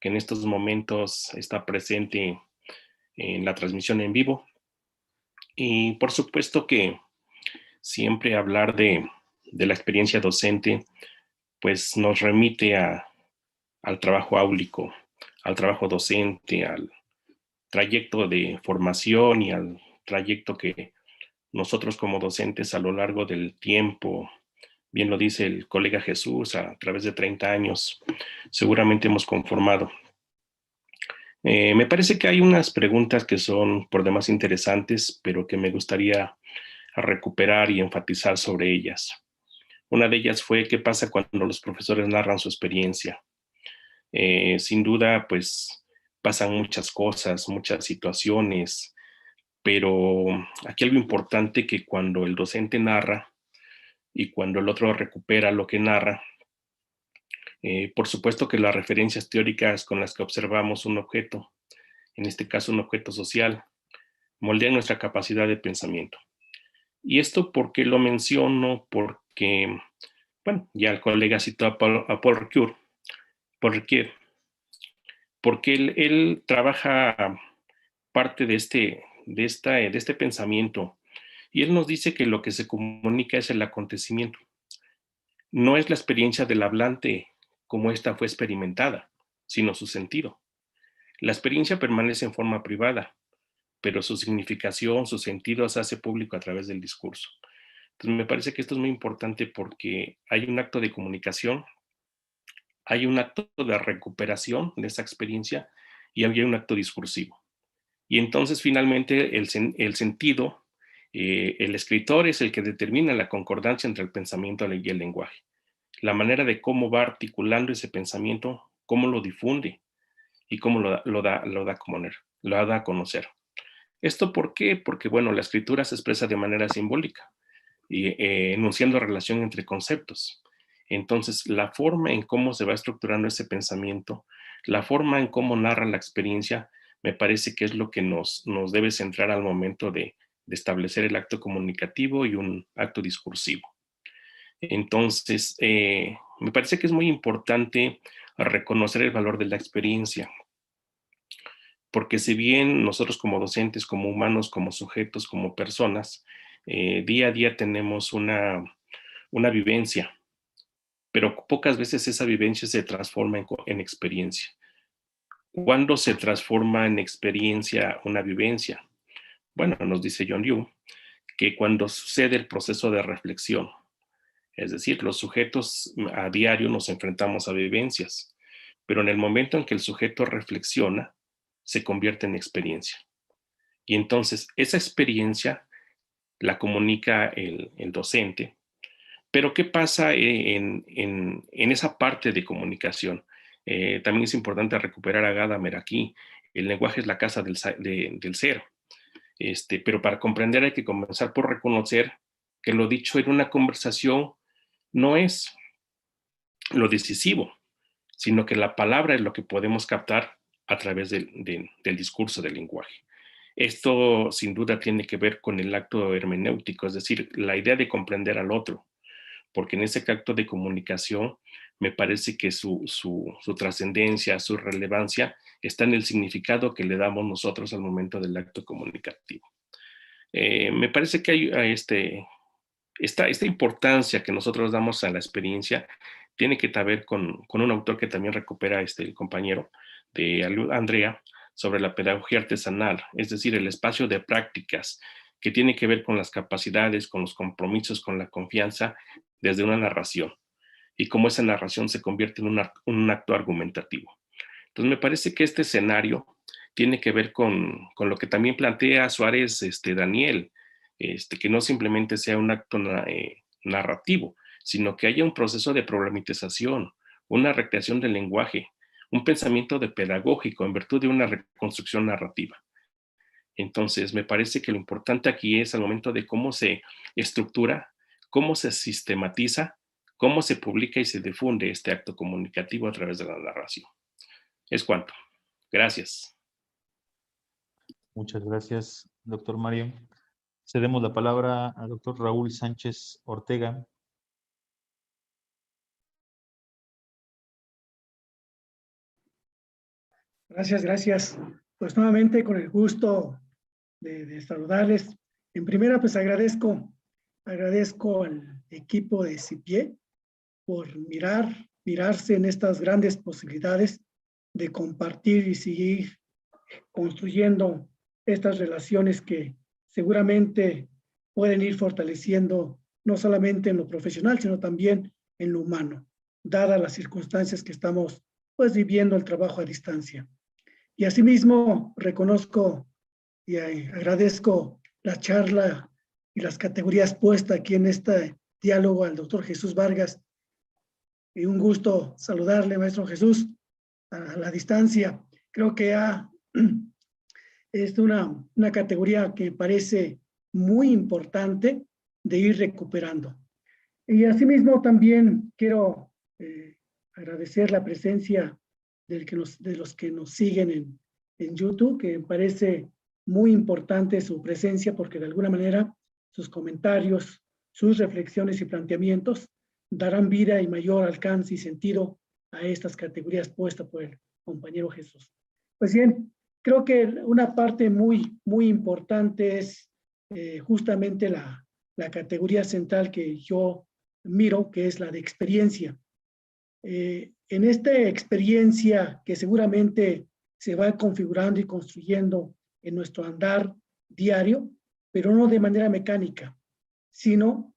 que en estos momentos está presente en la transmisión en vivo. Y por supuesto que siempre hablar de la experiencia docente, pues nos remite al trabajo áulico, al trabajo docente, al trayecto de formación y al trayecto que nosotros como docentes a lo largo del tiempo, bien lo dice el colega Jesús, a través de 30 años, seguramente hemos conformado. Me parece que hay unas preguntas que son por demás interesantes, pero que me gustaría recuperar y enfatizar sobre ellas. Una de ellas fue qué pasa cuando los profesores narran su experiencia. Sin duda, pues pasan muchas cosas, muchas situaciones, pero aquí algo importante que cuando el docente narra y cuando el otro recupera lo que narra, por supuesto que las referencias teóricas con las que observamos un objeto, en este caso un objeto social, moldean nuestra capacidad de pensamiento. Y esto, ¿por qué lo menciono? Porque, bueno, ya el colega citó a Paul Ricoeur, porque él trabaja parte de este pensamiento, y él nos dice que lo que se comunica es el acontecimiento. No es la experiencia del hablante como ésta fue experimentada, sino su sentido. La experiencia permanece en forma privada, pero su significación, su sentido se hace público a través del discurso. Entonces me parece que esto es muy importante porque hay un acto de comunicación, hay un acto de recuperación de esa experiencia y hay un acto discursivo. Y entonces finalmente el sentido, el escritor es el que determina la concordancia entre el pensamiento y el lenguaje. La manera de cómo va articulando ese pensamiento, cómo lo difunde y cómo lo da a conocer. ¿Esto por qué? Porque, bueno, la escritura se expresa de manera simbólica y enunciando relación entre conceptos. Entonces, la forma en cómo se va estructurando ese pensamiento, la forma en cómo narra la experiencia, me parece que es lo que nos debe centrar al momento de establecer el acto comunicativo y un acto discursivo. Entonces, me parece que es muy importante reconocer el valor de la experiencia, porque si bien nosotros como docentes, como humanos, como sujetos, como personas, día a día tenemos una vivencia, pero pocas veces esa vivencia se transforma en experiencia. ¿Cuándo se transforma en experiencia una vivencia? Bueno, nos dice John Dewey que cuando sucede el proceso de reflexión, es decir, los sujetos a diario nos enfrentamos a vivencias, pero en el momento en que el sujeto reflexiona, se convierte en experiencia. Y entonces esa experiencia la comunica el docente. Pero ¿qué pasa en esa parte de comunicación? También es importante recuperar a Gadamer aquí. El lenguaje es la casa del ser. Pero para comprender hay que comenzar por reconocer que lo dicho en una conversación no es lo decisivo, sino que la palabra es lo que podemos captar a través del discurso del lenguaje. Esto sin duda tiene que ver con el acto hermenéutico, es decir, la idea de comprender al otro, porque en ese acto de comunicación me parece que su trascendencia, su relevancia está en el significado que le damos nosotros al momento del acto comunicativo. Me parece que hay esta importancia que nosotros damos a la experiencia tiene que ver con un autor que también recupera el compañero de Andrea sobre la pedagogía artesanal, es decir, el espacio de prácticas que tiene que ver con las capacidades, con los compromisos, con la confianza desde una narración y cómo esa narración se convierte en un acto argumentativo. Entonces me parece que este escenario tiene que ver con lo que también plantea Suárez Daniel, que no simplemente sea un acto narrativo, sino que haya un proceso de problematización, una recreación del lenguaje, un pensamiento de pedagógico en virtud de una reconstrucción narrativa. Entonces, me parece que lo importante aquí es al momento de cómo se estructura, cómo se sistematiza, cómo se publica y se difunde este acto comunicativo a través de la narración. Es cuanto. Gracias.
Muchas gracias, doctor Mario. Cedemos la palabra al doctor Raúl Sánchez Ortega.
Gracias. Pues nuevamente con el gusto de saludarles. En primera, pues agradezco al equipo de CIPIE por mirarse en estas grandes posibilidades de compartir y seguir construyendo estas relaciones que seguramente pueden ir fortaleciendo no solamente en lo profesional, sino también en lo humano, dadas las circunstancias que estamos pues viviendo el trabajo a distancia. Y asimismo reconozco y agradezco la charla y las categorías puestas aquí en este diálogo al doctor Jesús Vargas. Y un gusto saludarle, maestro Jesús, a la distancia. Creo que es una categoría que parece muy importante de ir recuperando. Y asimismo también quiero agradecer la presencia de los que nos siguen en YouTube, que me parece muy importante su presencia porque de alguna manera sus comentarios, sus reflexiones y planteamientos darán vida y mayor alcance y sentido a estas categorías puestas por el compañero Jesús. Pues bien, creo que una parte muy importante es justamente la categoría central que yo miro, que es la de experiencia. En esta experiencia que seguramente se va configurando y construyendo en nuestro andar diario, pero no de manera mecánica, sino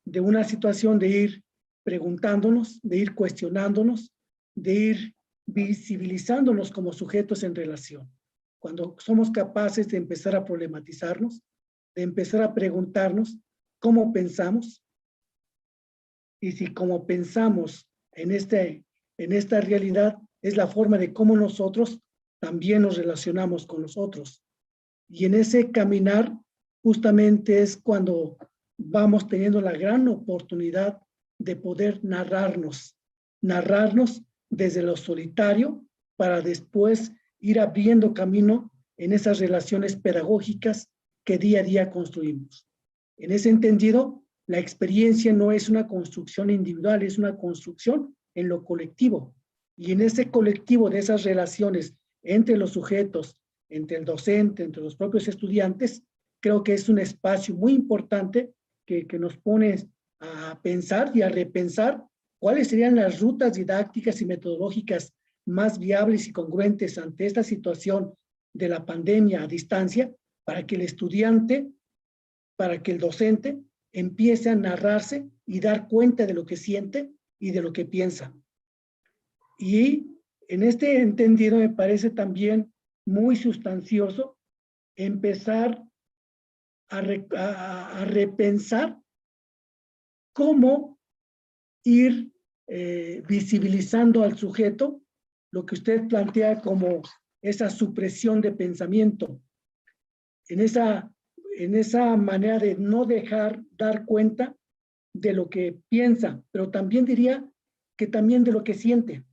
de una situación de ir preguntándonos, de ir cuestionándonos, de ir visibilizándonos como sujetos en relación. Cuando somos capaces de empezar a problematizarnos, de empezar a preguntarnos cómo pensamos, y si como pensamos en esta realidad es la forma de cómo nosotros también nos relacionamos con los otros. Y en ese caminar justamente es cuando vamos teniendo la gran oportunidad de poder narrarnos desde lo solitario para después ir abriendo camino en esas relaciones pedagógicas que día a día construimos. En ese entendido, la experiencia no es una construcción individual, es una construcción en lo colectivo. Y en ese colectivo de esas relaciones entre los sujetos, entre el docente, entre los propios estudiantes, creo que es un espacio muy importante que nos pone a pensar y a repensar cuáles serían las rutas didácticas y metodológicas más viables y congruentes ante esta situación de la pandemia a distancia para que el estudiante, para que el docente empiece a narrarse y dar cuenta de lo que siente y de lo que piensa. Y en este entendido me parece también muy sustancioso empezar a repensar cómo ir visibilizando al sujeto lo que usted plantea como esa supresión de pensamiento, en esa manera de no dejar dar cuenta de lo que piensa, pero también diría que también de lo que siente.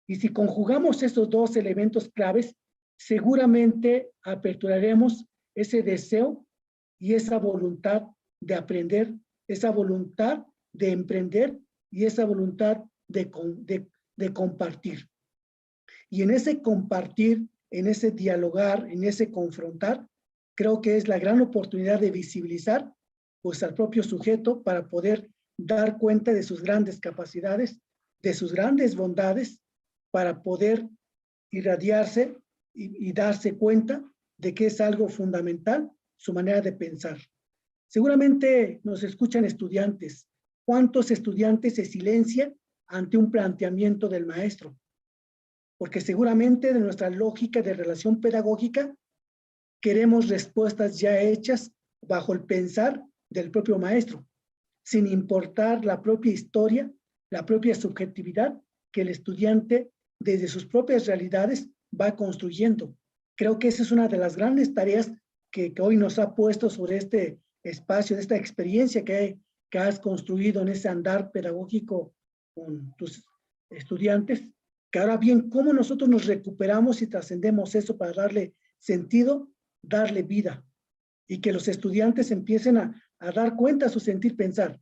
Y si conjugamos esos dos elementos claves, seguramente aperturaremos ese deseo y esa voluntad de aprender, esa voluntad de emprender y esa voluntad de compartir. Y en ese compartir, en ese dialogar, en ese confrontar, creo que es la gran oportunidad de visibilizar pues al propio sujeto para poder dar cuenta de sus grandes capacidades, de sus grandes bondades, para poder irradiarse y darse cuenta de que es algo fundamental su manera de pensar. Seguramente nos escuchan estudiantes. ¿Cuántos estudiantes se silencian ante un planteamiento del maestro? Porque seguramente de nuestra lógica de relación pedagógica queremos respuestas ya hechas bajo el pensar del propio maestro, sin importar la propia historia, la propia subjetividad que el estudiante desde sus propias realidades va construyendo. Creo que esa es una de las grandes tareas que hoy nos ha puesto sobre este espacio, de esta experiencia que has construido en ese andar pedagógico con tus estudiantes, que ahora bien, cómo nosotros nos recuperamos y trascendemos eso para darle sentido, darle vida, y que los estudiantes empiecen a dar cuenta a su sentir pensar.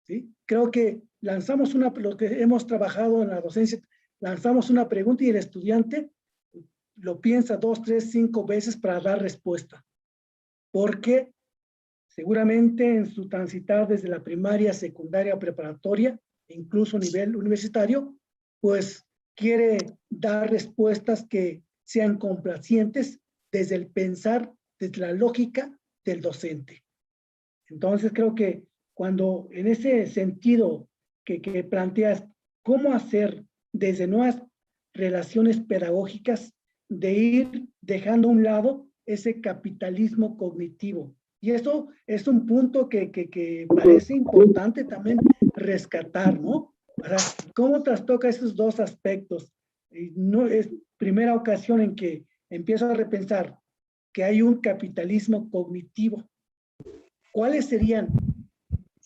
¿Sí? Creo que lanzamos lo que hemos trabajado en la docencia, lanzamos una pregunta y el estudiante lo piensa 2, 3, 5 veces para dar respuesta. Porque seguramente en su transitar desde la primaria, secundaria, preparatoria, incluso a nivel universitario, pues quiere dar respuestas que sean complacientes desde el pensar, desde la lógica del docente. Entonces creo que cuando en ese sentido que planteas cómo hacer desde nuevas relaciones pedagógicas de ir dejando a un lado ese capitalismo cognitivo. Y eso es un punto que parece importante también rescatar, ¿no? Para cómo trastoca esos dos aspectos. Y no es primera ocasión en que empiezo a repensar que hay un capitalismo cognitivo. ¿Cuáles serían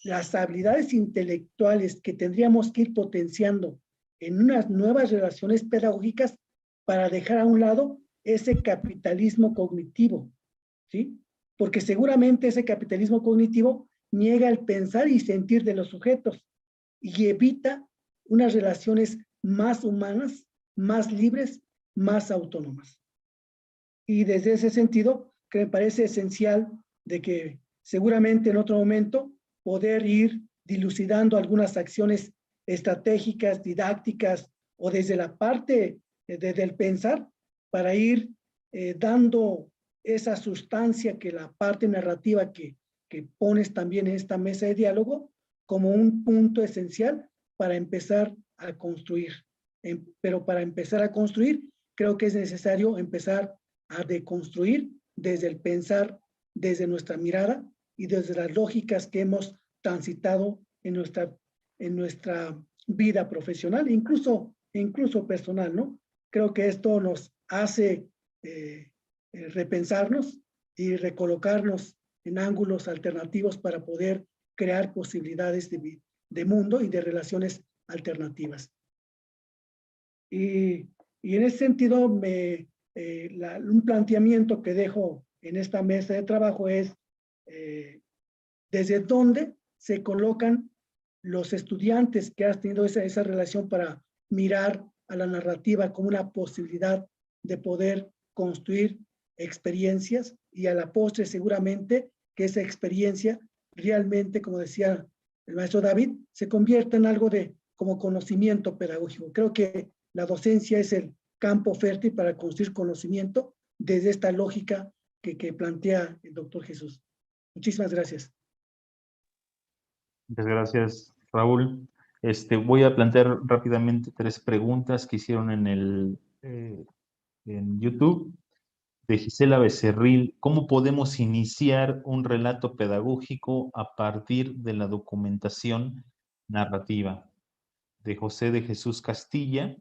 las habilidades intelectuales que tendríamos que ir potenciando en unas nuevas relaciones pedagógicas para dejar a un lado ese capitalismo cognitivo? ¿Sí? Porque seguramente ese capitalismo cognitivo niega el pensar y sentir de los sujetos y evita unas relaciones más humanas, más libres, más autónomas. Y desde ese sentido, que me parece esencial de que seguramente en otro momento poder ir dilucidando algunas acciones estratégicas, didácticas o desde la parte del pensar para ir dando esa sustancia que la parte narrativa que pones también en esta mesa de diálogo como un punto esencial para empezar a construir. Pero para empezar a construir, creo que es necesario empezar a deconstruir desde el pensar, desde nuestra mirada y desde las lógicas que hemos transitado en nuestra vida profesional, incluso personal, ¿no? Creo que esto nos hace repensarnos y recolocarnos en ángulos alternativos para poder crear posibilidades de mundo y de relaciones alternativas. Y en ese sentido, un planteamiento que dejo en esta mesa de trabajo es desde dónde se colocan los estudiantes que has tenido esa relación para mirar a la narrativa como una posibilidad de poder construir experiencias y a la postre seguramente que esa experiencia realmente, como decía el maestro David, se convierta en algo como conocimiento pedagógico. Creo que la docencia es el campo fértil para construir conocimiento desde esta lógica que plantea el doctor Jesús. Muchísimas gracias.
Muchas gracias, Raúl. Voy a plantear rápidamente 3 preguntas que hicieron en YouTube. De Gisela Becerril, ¿cómo podemos iniciar un relato pedagógico a partir de la documentación narrativa? De José de Jesús Castilla,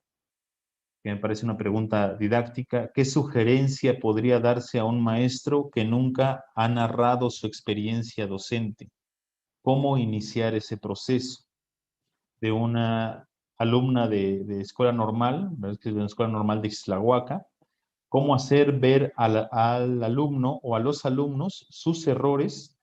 que me parece una pregunta didáctica, ¿qué sugerencia podría darse a un maestro que nunca ha narrado su experiencia docente? ¿Cómo iniciar ese proceso? De una alumna de escuela normal, de una escuela normal de Ixtlahuaca, cómo hacer ver al alumno o a los alumnos sus errores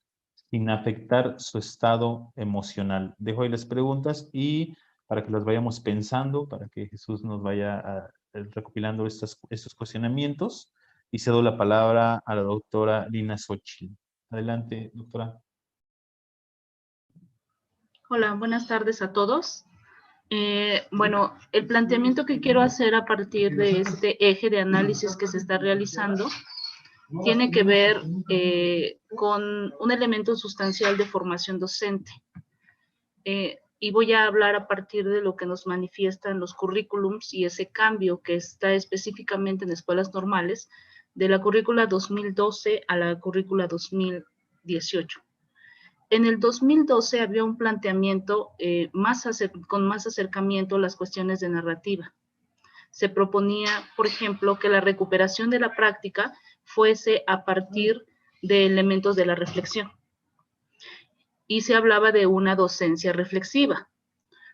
sin afectar su estado emocional. Dejo ahí las preguntas y para que las vayamos pensando, para que Jesús nos vaya recopilando estos cuestionamientos. Y cedo la palabra a la doctora Lina Xochitl. Adelante, doctora.
Hola, buenas tardes a todos. Bueno, el planteamiento que quiero hacer a partir de este eje de análisis que se está realizando tiene que ver con un elemento sustancial de formación docente. Y voy a hablar a partir de lo que nos manifiestan los currículums y ese cambio que está específicamente en escuelas normales de la currícula 2012 a la currícula 2018. En el 2012 había un planteamiento con más acercamiento a las cuestiones de narrativa. Se proponía, por ejemplo, que la recuperación de la práctica fuese a partir de elementos de la reflexión. Y se hablaba de una docencia reflexiva.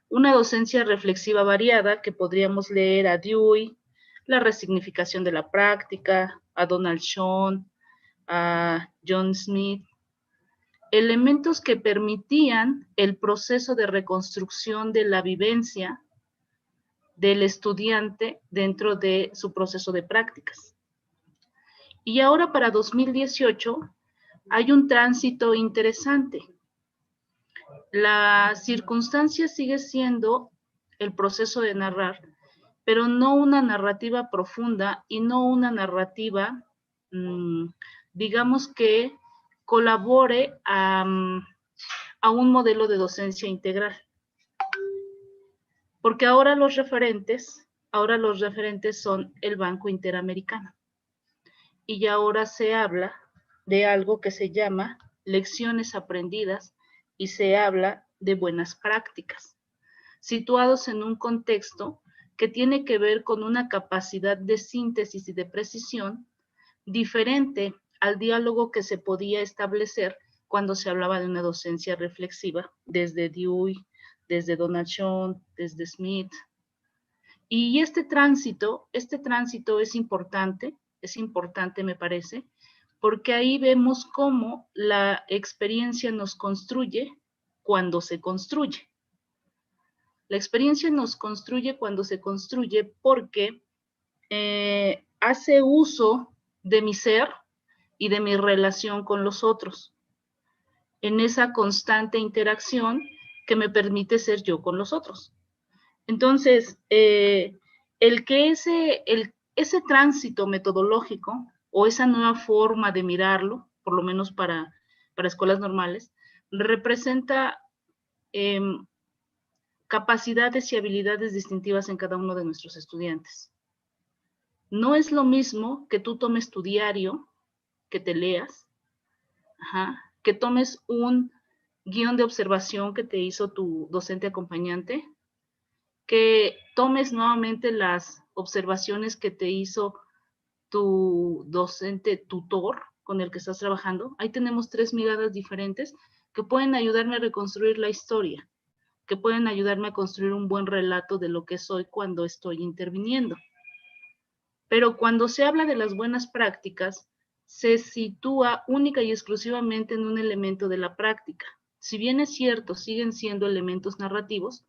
Una docencia reflexiva variada que podríamos leer a Dewey, la resignificación de la práctica, a Donald Schoen, a John Smith, elementos que permitían el proceso de reconstrucción de la vivencia del estudiante dentro de su proceso de prácticas. Y ahora para 2018 hay un tránsito interesante. La circunstancia sigue siendo el proceso de narrar, pero no una narrativa profunda y no una narrativa, digamos que colabore a un modelo de docencia integral. Porque ahora los referentes son el Banco Interamericano. Y ahora se habla de algo que se llama lecciones aprendidas y se habla de buenas prácticas, situados en un contexto que tiene que ver con una capacidad de síntesis y de precisión diferente al diálogo que se podía establecer cuando se hablaba de una docencia reflexiva, desde Dewey, desde Donald Schoen, desde Smith. Y este tránsito es importante me parece, porque ahí vemos cómo la experiencia nos construye cuando se construye. La experiencia nos construye cuando se construye porque hace uso de mi ser y de mi relación con los otros, en esa constante interacción que me permite ser yo con los otros. Entonces, el que ese tránsito metodológico o esa nueva forma de mirarlo, por lo menos para escuelas normales, representa capacidades y habilidades distintivas en cada uno de nuestros estudiantes. No es lo mismo que tú tomes tu diario, que te leas, que tomes un guión de observación que te hizo tu docente acompañante, que tomes nuevamente las observaciones que te hizo tu docente tutor con el que estás trabajando. Ahí tenemos 3 miradas diferentes que pueden ayudarme a reconstruir la historia, que pueden ayudarme a construir un buen relato de lo que soy cuando estoy interviniendo. Pero cuando se habla de las buenas prácticas, se sitúa única y exclusivamente en un elemento de la práctica. Si bien es cierto, siguen siendo elementos narrativos,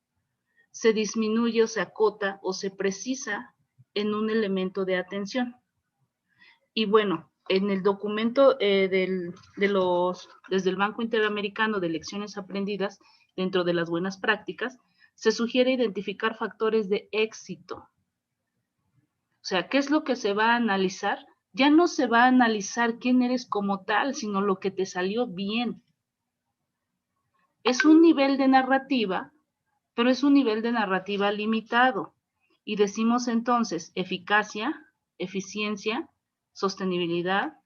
se disminuye o se acota o se precisa en un elemento de atención. Y bueno, en el documento desde el Banco Interamericano de Lecciones Aprendidas dentro de las buenas prácticas, se sugiere identificar factores de éxito. O sea, ¿qué es lo que se va a analizar? Ya no se va a analizar quién eres como tal, sino lo que te salió bien. Es un nivel de narrativa, pero es un nivel de narrativa limitado. Y decimos entonces eficacia, eficiencia, sostenibilidad.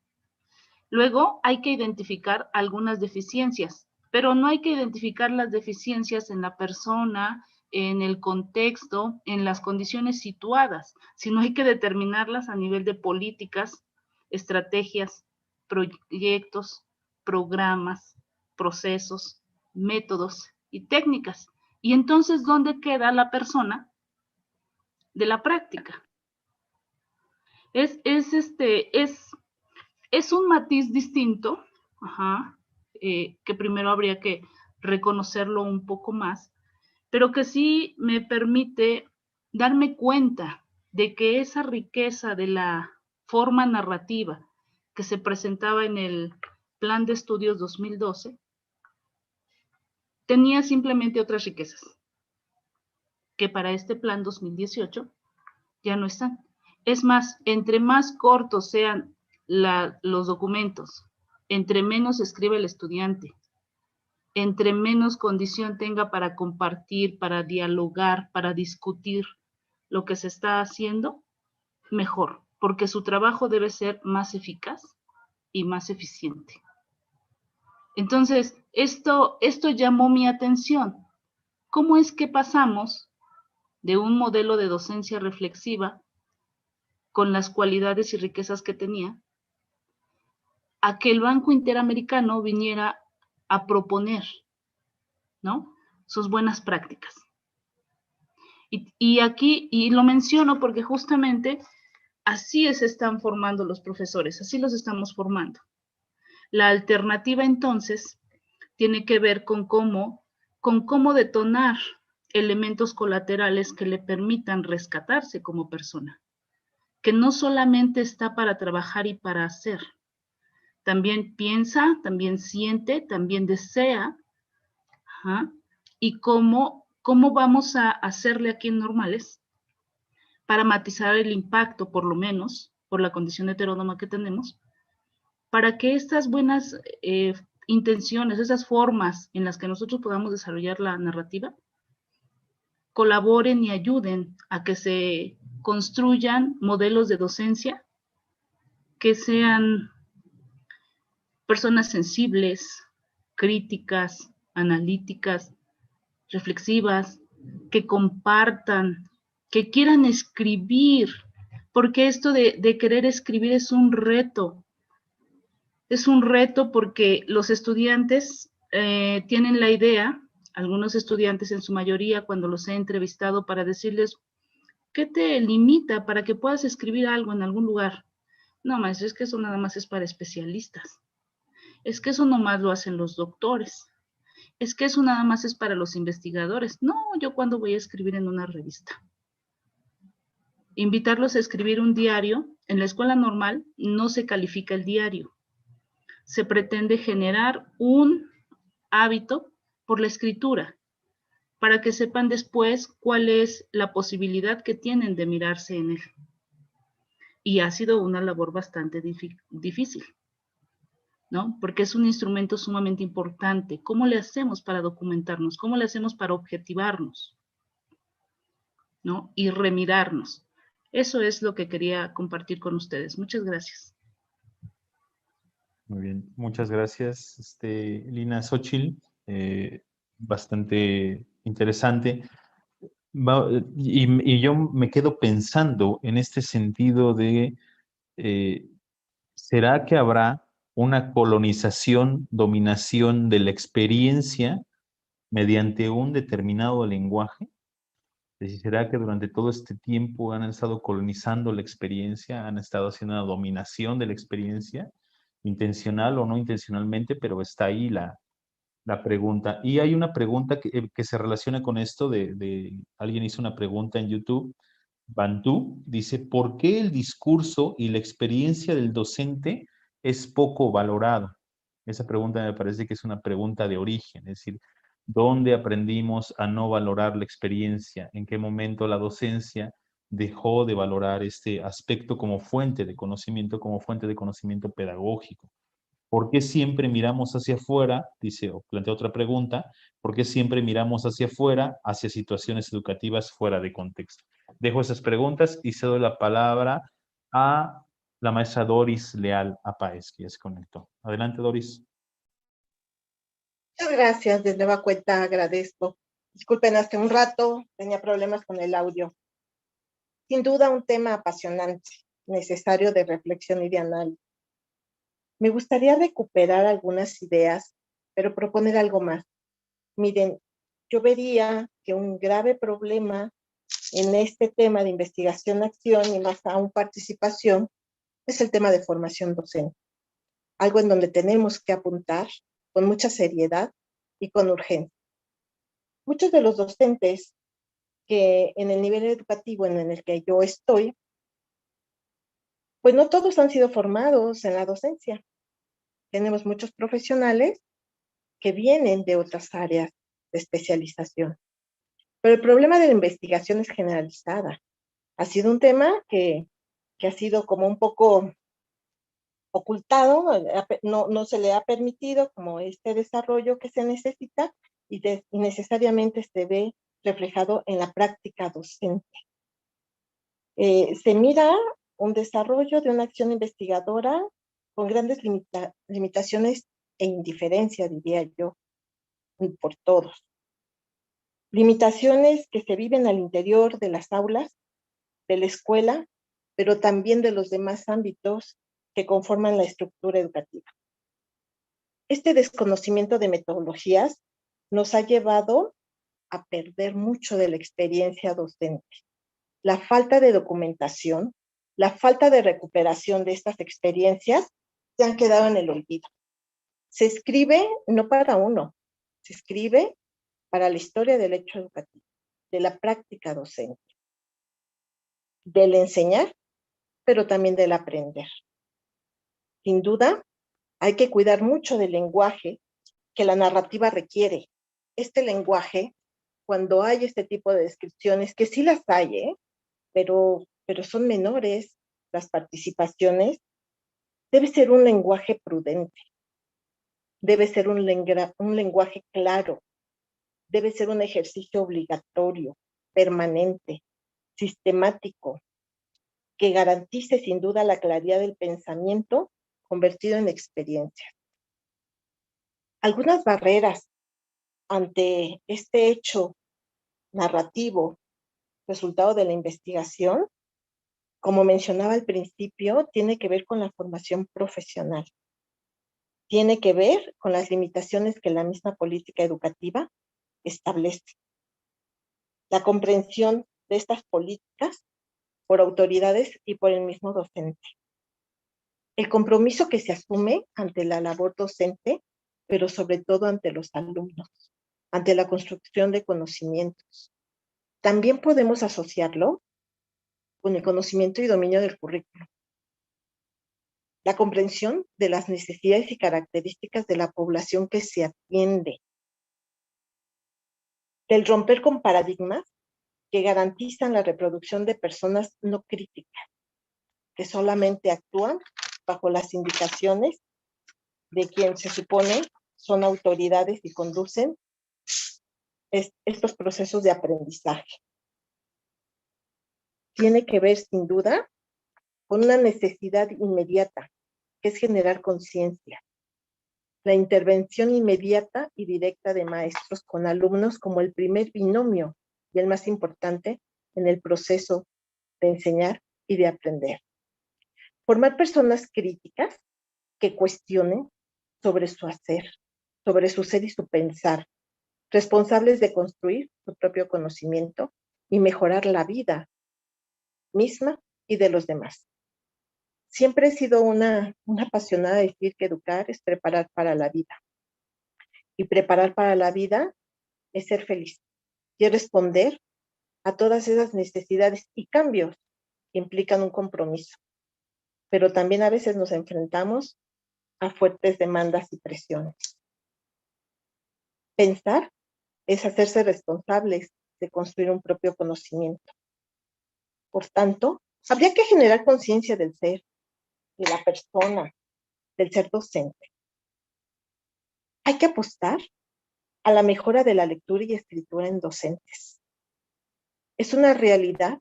Luego hay que identificar algunas deficiencias, pero no hay que identificar las deficiencias en la persona, en el contexto, en las condiciones situadas, sino hay que determinarlas a nivel de políticas, estrategias, proyectos, programas, procesos, métodos y técnicas. Y entonces, ¿dónde queda la persona de la práctica? Es un matiz distinto, que primero habría que reconocerlo un poco más, pero que sí me permite darme cuenta de que esa riqueza de la forma narrativa que se presentaba en el Plan de Estudios 2012 tenía simplemente otras riquezas que para este Plan 2018 ya no están. Es más, entre más cortos sean los documentos, entre menos escribe el estudiante, entre menos condición tenga para compartir, para dialogar, para discutir lo que se está haciendo, mejor, porque su trabajo debe ser más eficaz y más eficiente. Entonces, esto llamó mi atención. ¿Cómo es que pasamos de un modelo de docencia reflexiva con las cualidades y riquezas que tenía a que el Banco Interamericano viniera a proponer, ¿no?, sus buenas prácticas? Y aquí, y lo menciono porque justamente así se están formando los profesores, así los estamos formando. La alternativa entonces tiene que ver con cómo detonar elementos colaterales que le permitan rescatarse como persona, que no solamente está para trabajar y para hacer, también piensa, también siente, también desea, y cómo vamos a hacerle aquí en Normales para matizar el impacto, por lo menos, por la condición heterónoma que tenemos, para que estas buenas intenciones, esas formas en las que nosotros podamos desarrollar la narrativa, colaboren y ayuden a que se construyan modelos de docencia que sean personas sensibles, críticas, analíticas, reflexivas, que compartan, que quieran escribir, porque esto de querer escribir es un reto. Es un reto porque los estudiantes tienen la idea, algunos estudiantes en su mayoría, cuando los he entrevistado para decirles, ¿qué te limita para que puedas escribir algo en algún lugar? No, maestro, es que eso nada más es para especialistas. Es que eso nomás lo hacen los doctores. Es que eso nada más es para los investigadores. No, yo cuando voy a escribir en una revista. Invitarlos a escribir un diario, en la escuela normal no se califica el diario. Se pretende generar un hábito por la escritura, para que sepan después cuál es la posibilidad que tienen de mirarse en él. Y ha sido una labor bastante difícil, ¿no? Porque es un instrumento sumamente importante. ¿Cómo le hacemos para documentarnos? ¿Cómo le hacemos para objetivarnos? ¿No? Y remirarnos. Eso es lo que quería compartir con ustedes. Muchas gracias.
Muy bien, muchas gracias, Lina Xochitl, bastante interesante. Y yo me quedo pensando en este sentido de, ¿será que habrá una colonización, dominación de la experiencia mediante un determinado lenguaje? Es decir, ¿será que durante todo este tiempo han estado colonizando la experiencia, han estado haciendo una dominación de la experiencia, intencional o no intencionalmente, pero está ahí la pregunta? Y hay una pregunta que se relaciona con esto alguien hizo una pregunta en YouTube, Bantú, dice, ¿por qué el discurso y la experiencia del docente es poco valorado? Esa pregunta me parece que es una pregunta de origen, es decir, ¿dónde aprendimos a no valorar la experiencia? ¿En qué momento la docencia dejó de valorar este aspecto como fuente de conocimiento pedagógico? ¿Por qué siempre miramos hacia afuera? Dice, o plantea otra pregunta, ¿por qué siempre miramos hacia afuera, hacia situaciones educativas fuera de contexto? Dejo esas preguntas y cedo la palabra a la maestra Doris Leal Apáez, que ya se conectó. Adelante, Doris.
Muchas gracias, de nueva cuenta agradezco. Disculpen, hace un rato tenía problemas con el audio. Sin duda un tema apasionante, necesario de reflexión y de análisis. Me gustaría recuperar algunas ideas, pero proponer algo más. Miren, yo vería que un grave problema en este tema de investigación, acción y más aún participación es el tema de formación docente. Algo en donde tenemos que apuntar con mucha seriedad y con urgencia. Muchos de los docentes que en el nivel educativo en el que yo estoy, pues no todos han sido formados en la docencia. Tenemos muchos profesionales que vienen de otras áreas de especialización. Pero el problema de la investigación es generalizada. Ha sido un tema que ha sido como un poco ocultado, no se le ha permitido como este desarrollo que se necesita y necesariamente se ve reflejado en la práctica docente. Se mira un desarrollo de una acción investigadora con grandes limitaciones e indiferencia, diría yo, por todos. Limitaciones que se viven al interior de las aulas, de la escuela, pero también de los demás ámbitos que conforman la estructura educativa. Este desconocimiento de metodologías nos ha llevado a perder mucho de la experiencia docente. La falta de documentación, la falta de recuperación de estas experiencias se han quedado en el olvido. Se escribe no para uno, se escribe para la historia del hecho educativo, de la práctica docente, del enseñar, pero también del aprender. Sin duda, hay que cuidar mucho del lenguaje que la narrativa requiere. Este lenguaje, cuando hay este tipo de descripciones, que sí las hay, pero son menores las participaciones, debe ser un lenguaje prudente, debe ser un lenguaje claro, debe ser un ejercicio obligatorio, permanente, sistemático, que garantice sin duda la claridad del pensamiento convertido en experiencia. Algunas barreras ante este hecho narrativo, resultado de la investigación, como mencionaba al principio, tiene que ver con la formación profesional. Tiene que ver con las limitaciones que la misma política educativa establece. La comprensión de estas políticas por autoridades y por el mismo docente. El compromiso que se asume ante la labor docente, pero sobre todo ante los alumnos, ante la construcción de conocimientos. También podemos asociarlo con el conocimiento y dominio del currículo. La comprensión de las necesidades y características de la población que se atiende. Del romper con paradigmas que garantizan la reproducción de personas no críticas, que solamente actúan bajo las indicaciones de quien se supone son autoridades y conducen estos procesos de aprendizaje. Tiene que ver sin duda con una necesidad inmediata, que es generar conciencia. La intervención inmediata y directa de maestros con alumnos como el primer binomio y el más importante en el proceso de enseñar y de aprender. Formar personas críticas que cuestionen sobre su hacer, sobre su ser y su pensar, responsables de construir su propio conocimiento y mejorar la vida misma y de los demás. Siempre he sido una apasionada de decir que educar es preparar para la vida. Y preparar para la vida es ser feliz y es responder a todas esas necesidades y cambios que implican un compromiso. Pero también a veces nos enfrentamos a fuertes demandas y presiones. Pensar es hacerse responsables de construir un propio conocimiento. Por tanto, habría que generar conciencia del ser, de la persona, del ser docente. Hay que apostar a la mejora de la lectura y escritura en docentes. Es una realidad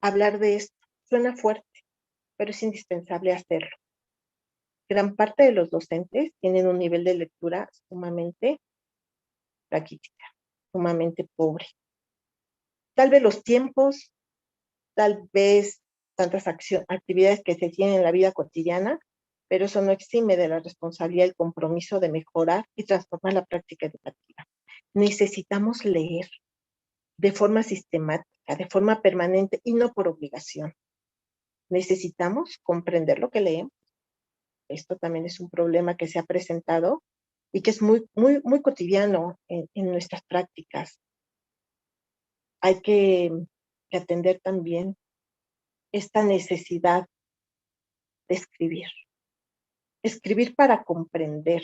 hablar de esto. Suena fuerte, pero es indispensable hacerlo. Gran parte de los docentes tienen un nivel de lectura sumamente raquítica, sumamente pobre. Tal vez los tiempos, tal vez tantas actividades que se tienen en la vida cotidiana, pero eso no exime de la responsabilidad y el compromiso de mejorar y transformar la práctica educativa. Necesitamos leer de forma sistemática, de forma permanente y no por obligación. Necesitamos comprender lo que leemos. Esto también es un problema que se ha presentado y que es muy, muy, muy cotidiano en nuestras prácticas. Hay que atender también esta necesidad de escribir. Escribir para comprender.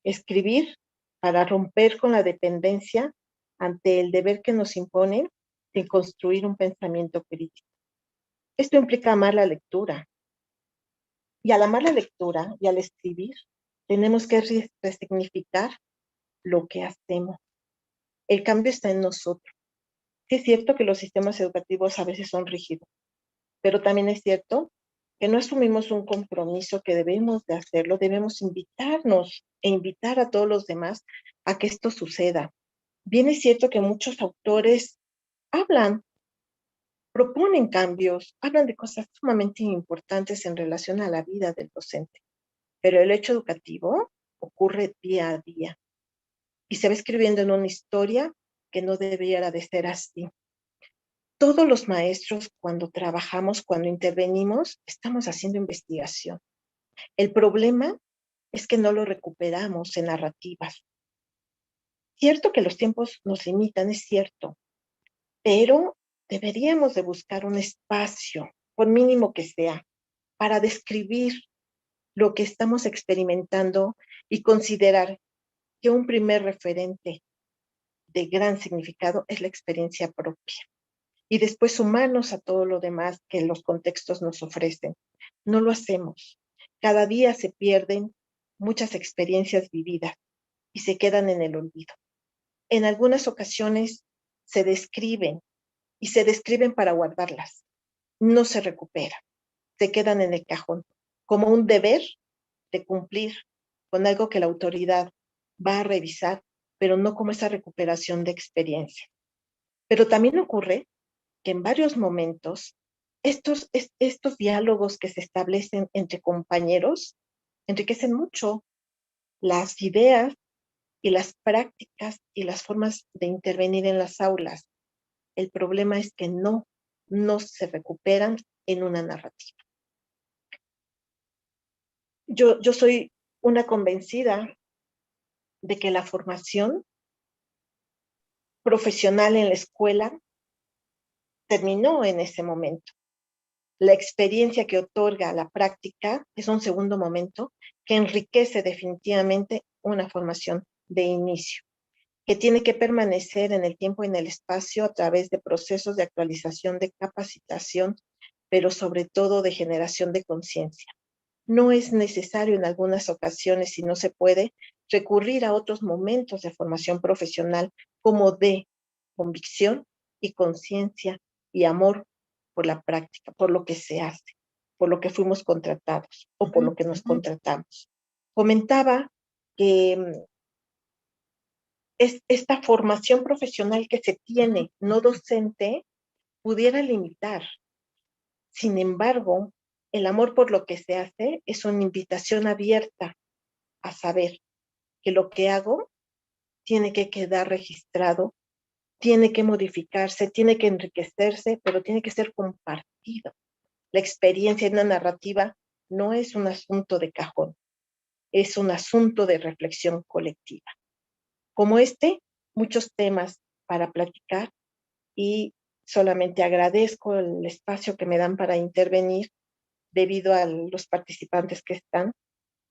Escribir para romper con la dependencia ante el deber que nos impone de construir un pensamiento crítico. Esto implica amar la lectura. Y al amar la lectura y al escribir, tenemos que resignificar lo que hacemos. El cambio está en nosotros. Sí es cierto que los sistemas educativos a veces son rígidos, pero también es cierto que no asumimos un compromiso que debemos de hacerlo, debemos invitarnos e invitar a todos los demás a que esto suceda. Bien es cierto que muchos autores hablan, proponen cambios, hablan de cosas sumamente importantes en relación a la vida del docente, pero el hecho educativo ocurre día a día y se va escribiendo en una historia que no debiera de ser así. Todos los maestros, cuando trabajamos, cuando intervenimos, estamos haciendo investigación. El problema es que no lo recuperamos en narrativas. Cierto que los tiempos nos limitan, es cierto, pero deberíamos de buscar un espacio, por mínimo que sea, para describir lo que estamos experimentando y considerar que un primer referente de gran significado es la experiencia propia. Y después sumarnos a todo lo demás que los contextos nos ofrecen. No lo hacemos. Cada día se pierden muchas experiencias vividas y se quedan en el olvido. En algunas ocasiones se describen y se describen para guardarlas. No se recuperan. Se quedan en el cajón como un deber de cumplir con algo que la autoridad va a revisar, pero no como esa recuperación de experiencia. Pero también ocurre que en varios momentos estos diálogos que se establecen entre compañeros enriquecen mucho las ideas y las prácticas y las formas de intervenir en las aulas. El problema es que no se recuperan en una narrativa. Yo soy una convencida de que la formación profesional en la escuela terminó en ese momento. La experiencia que otorga la práctica es un segundo momento que enriquece definitivamente una formación de inicio, que tiene que permanecer en el tiempo y en el espacio a través de procesos de actualización, de capacitación, pero sobre todo de generación de conciencia. No es necesario en algunas ocasiones, si no se puede, recurrir a otros momentos de formación profesional como de convicción y conciencia y amor por la práctica, por lo que se hace, por lo que fuimos contratados o por lo que nos contratamos. Comentaba que esta formación profesional que se tiene, no docente, pudiera limitar. Sin embargo, el amor por lo que se hace es una invitación abierta a saber que lo que hago tiene que quedar registrado, tiene que modificarse, tiene que enriquecerse, pero tiene que ser compartido. La experiencia en la narrativa no es un asunto de cajón, es un asunto de reflexión colectiva. Como muchos temas para platicar y solamente agradezco el espacio que me dan para intervenir debido a los participantes que están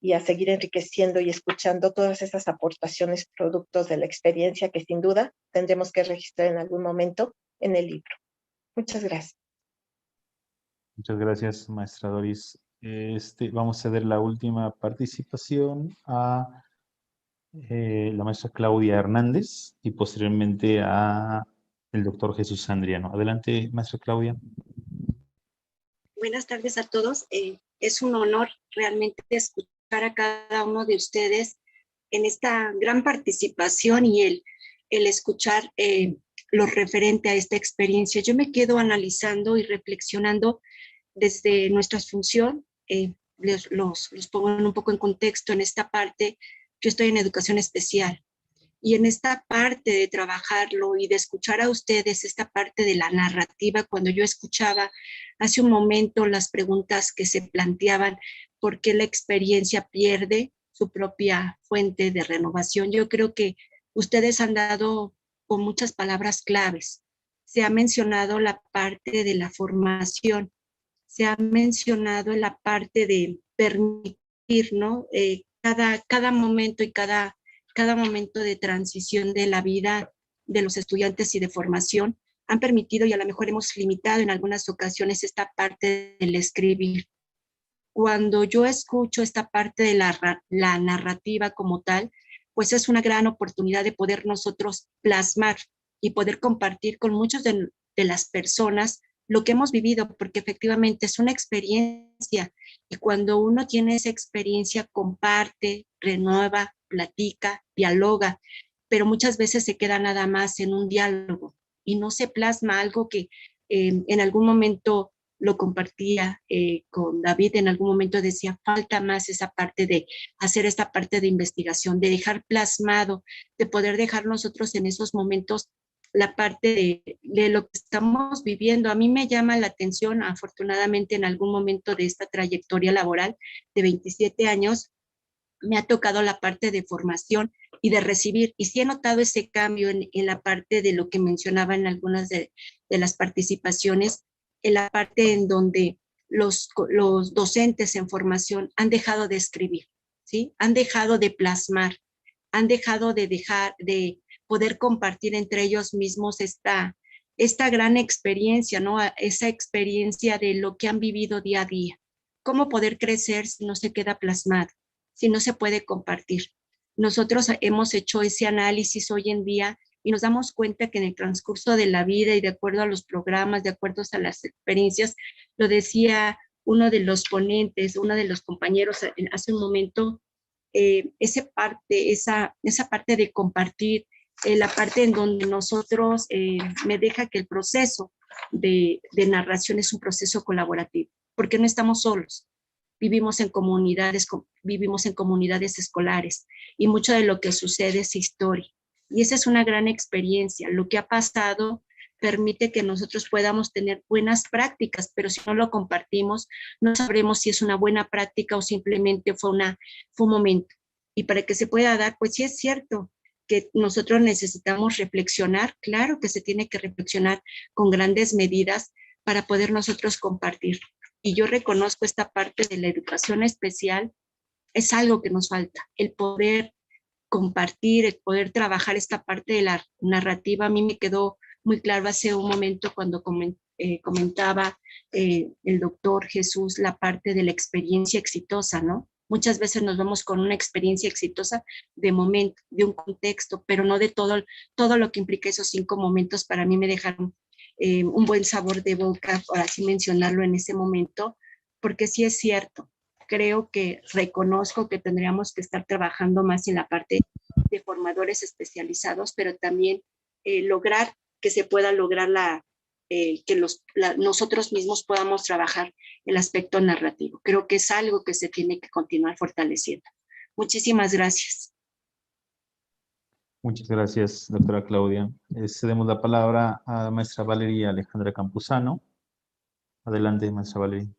y a seguir enriqueciendo y escuchando todas esas aportaciones productos de la experiencia que sin duda tendremos que registrar en algún momento en el libro. Muchas gracias.
Muchas gracias, maestra Doris. Vamos a ceder la última participación a la maestra Claudia Hernández y posteriormente a el doctor Jesús Andriano. Adelante, maestra Claudia.
Buenas tardes a todos. Es un honor realmente escuchar a cada uno de ustedes en esta gran participación y el escuchar lo referente a esta experiencia. Yo me quedo analizando y reflexionando desde nuestra función. Los pongo un poco en contexto en esta parte. Yo estoy en educación especial y en esta parte de trabajarlo y de escuchar a ustedes, esta parte de la narrativa, cuando yo escuchaba hace un momento las preguntas que se planteaban, ¿por qué la experiencia pierde su propia fuente de renovación. Yo creo que ustedes han dado con muchas palabras claves. Se ha mencionado la parte de la formación, se ha mencionado la parte de permitir, ¿no? Cada momento y cada momento de transición de la vida de los estudiantes y de formación han permitido, y a lo mejor hemos limitado en algunas ocasiones, esta parte del escribir. Cuando yo escucho esta parte de la narrativa como tal, pues es una gran oportunidad de poder nosotros plasmar y poder compartir con muchas de las personas lo que hemos vivido, porque efectivamente es una experiencia, y cuando uno tiene esa experiencia, comparte, renueva, platica, dialoga, pero muchas veces se queda nada más en un diálogo y no se plasma algo que en algún momento lo compartía con David, en algún momento decía, falta más esa parte de hacer esta parte de investigación, de dejar plasmado, de poder dejar nosotros en esos momentos la parte de lo que estamos viviendo. A mí me llama la atención, afortunadamente en algún momento de esta trayectoria laboral de 27 años, me ha tocado la parte de formación y de recibir, y sí he notado ese cambio en la parte de lo que mencionaba en algunas de las participaciones, en la parte en donde los docentes en formación han dejado de escribir, ¿sí? Han dejado de plasmar, han dejado de poder compartir entre ellos mismos esta gran experiencia, ¿no? Esa experiencia de lo que han vivido día a día. ¿Cómo poder crecer si no se queda plasmado, si no se puede compartir? Nosotros hemos hecho ese análisis hoy en día y nos damos cuenta que en el transcurso de la vida y de acuerdo a los programas, de acuerdo a las experiencias, lo decía uno de los ponentes, uno de los compañeros hace un momento, esa parte de compartir, la parte en donde nosotros me deja que el proceso de narración es un proceso colaborativo, porque no estamos solos. Vivimos en comunidades escolares y mucho de lo que sucede es historia. Y esa es una gran experiencia. Lo que ha pasado permite que nosotros podamos tener buenas prácticas, pero si no lo compartimos, no sabremos si es una buena práctica o simplemente fue un momento. Y para que se pueda dar, pues sí es cierto que nosotros necesitamos reflexionar. Claro que se tiene que reflexionar con grandes medidas para poder nosotros compartir. Y yo reconozco esta parte de la educación especial, es algo que nos falta, el poder compartir, el poder trabajar esta parte de la narrativa. A mí me quedó muy claro hace un momento cuando comentaba el doctor Jesús la parte de la experiencia exitosa, ¿no? Muchas veces nos vamos con una experiencia exitosa de momento, de un contexto, pero no de todo lo que implica esos 5 momentos. Para mí me dejaron un buen sabor de boca, por así mencionarlo en ese momento, porque sí es cierto. Creo que reconozco que tendríamos que estar trabajando más en la parte de formadores especializados, pero también lograr que se pueda lograr que nosotros mismos podamos trabajar el aspecto narrativo. Creo que es algo que se tiene que continuar fortaleciendo. Muchísimas gracias.
Muchas gracias, doctora Claudia. Cedemos la palabra a la maestra Valeria Alejandra Campuzano. Adelante, maestra Valeria.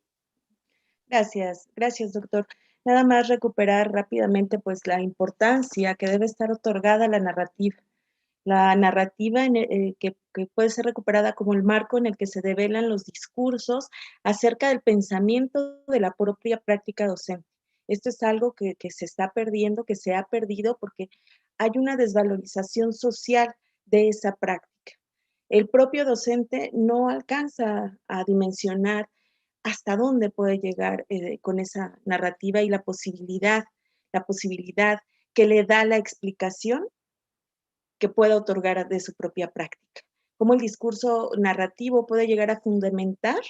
Gracias, doctor. Nada más recuperar rápidamente pues la importancia que debe estar otorgada a la narrativa. La narrativa que puede ser recuperada como el marco en el que se develan los discursos acerca del pensamiento de la propia práctica docente. Esto es algo que se está perdiendo, que se ha perdido porque hay una desvalorización social de esa práctica. El propio docente no alcanza a dimensionar hasta dónde puede llegar con esa narrativa y la posibilidad que le da la explicación que pueda otorgar de su propia práctica. Cómo el discurso narrativo puede llegar a fundamentar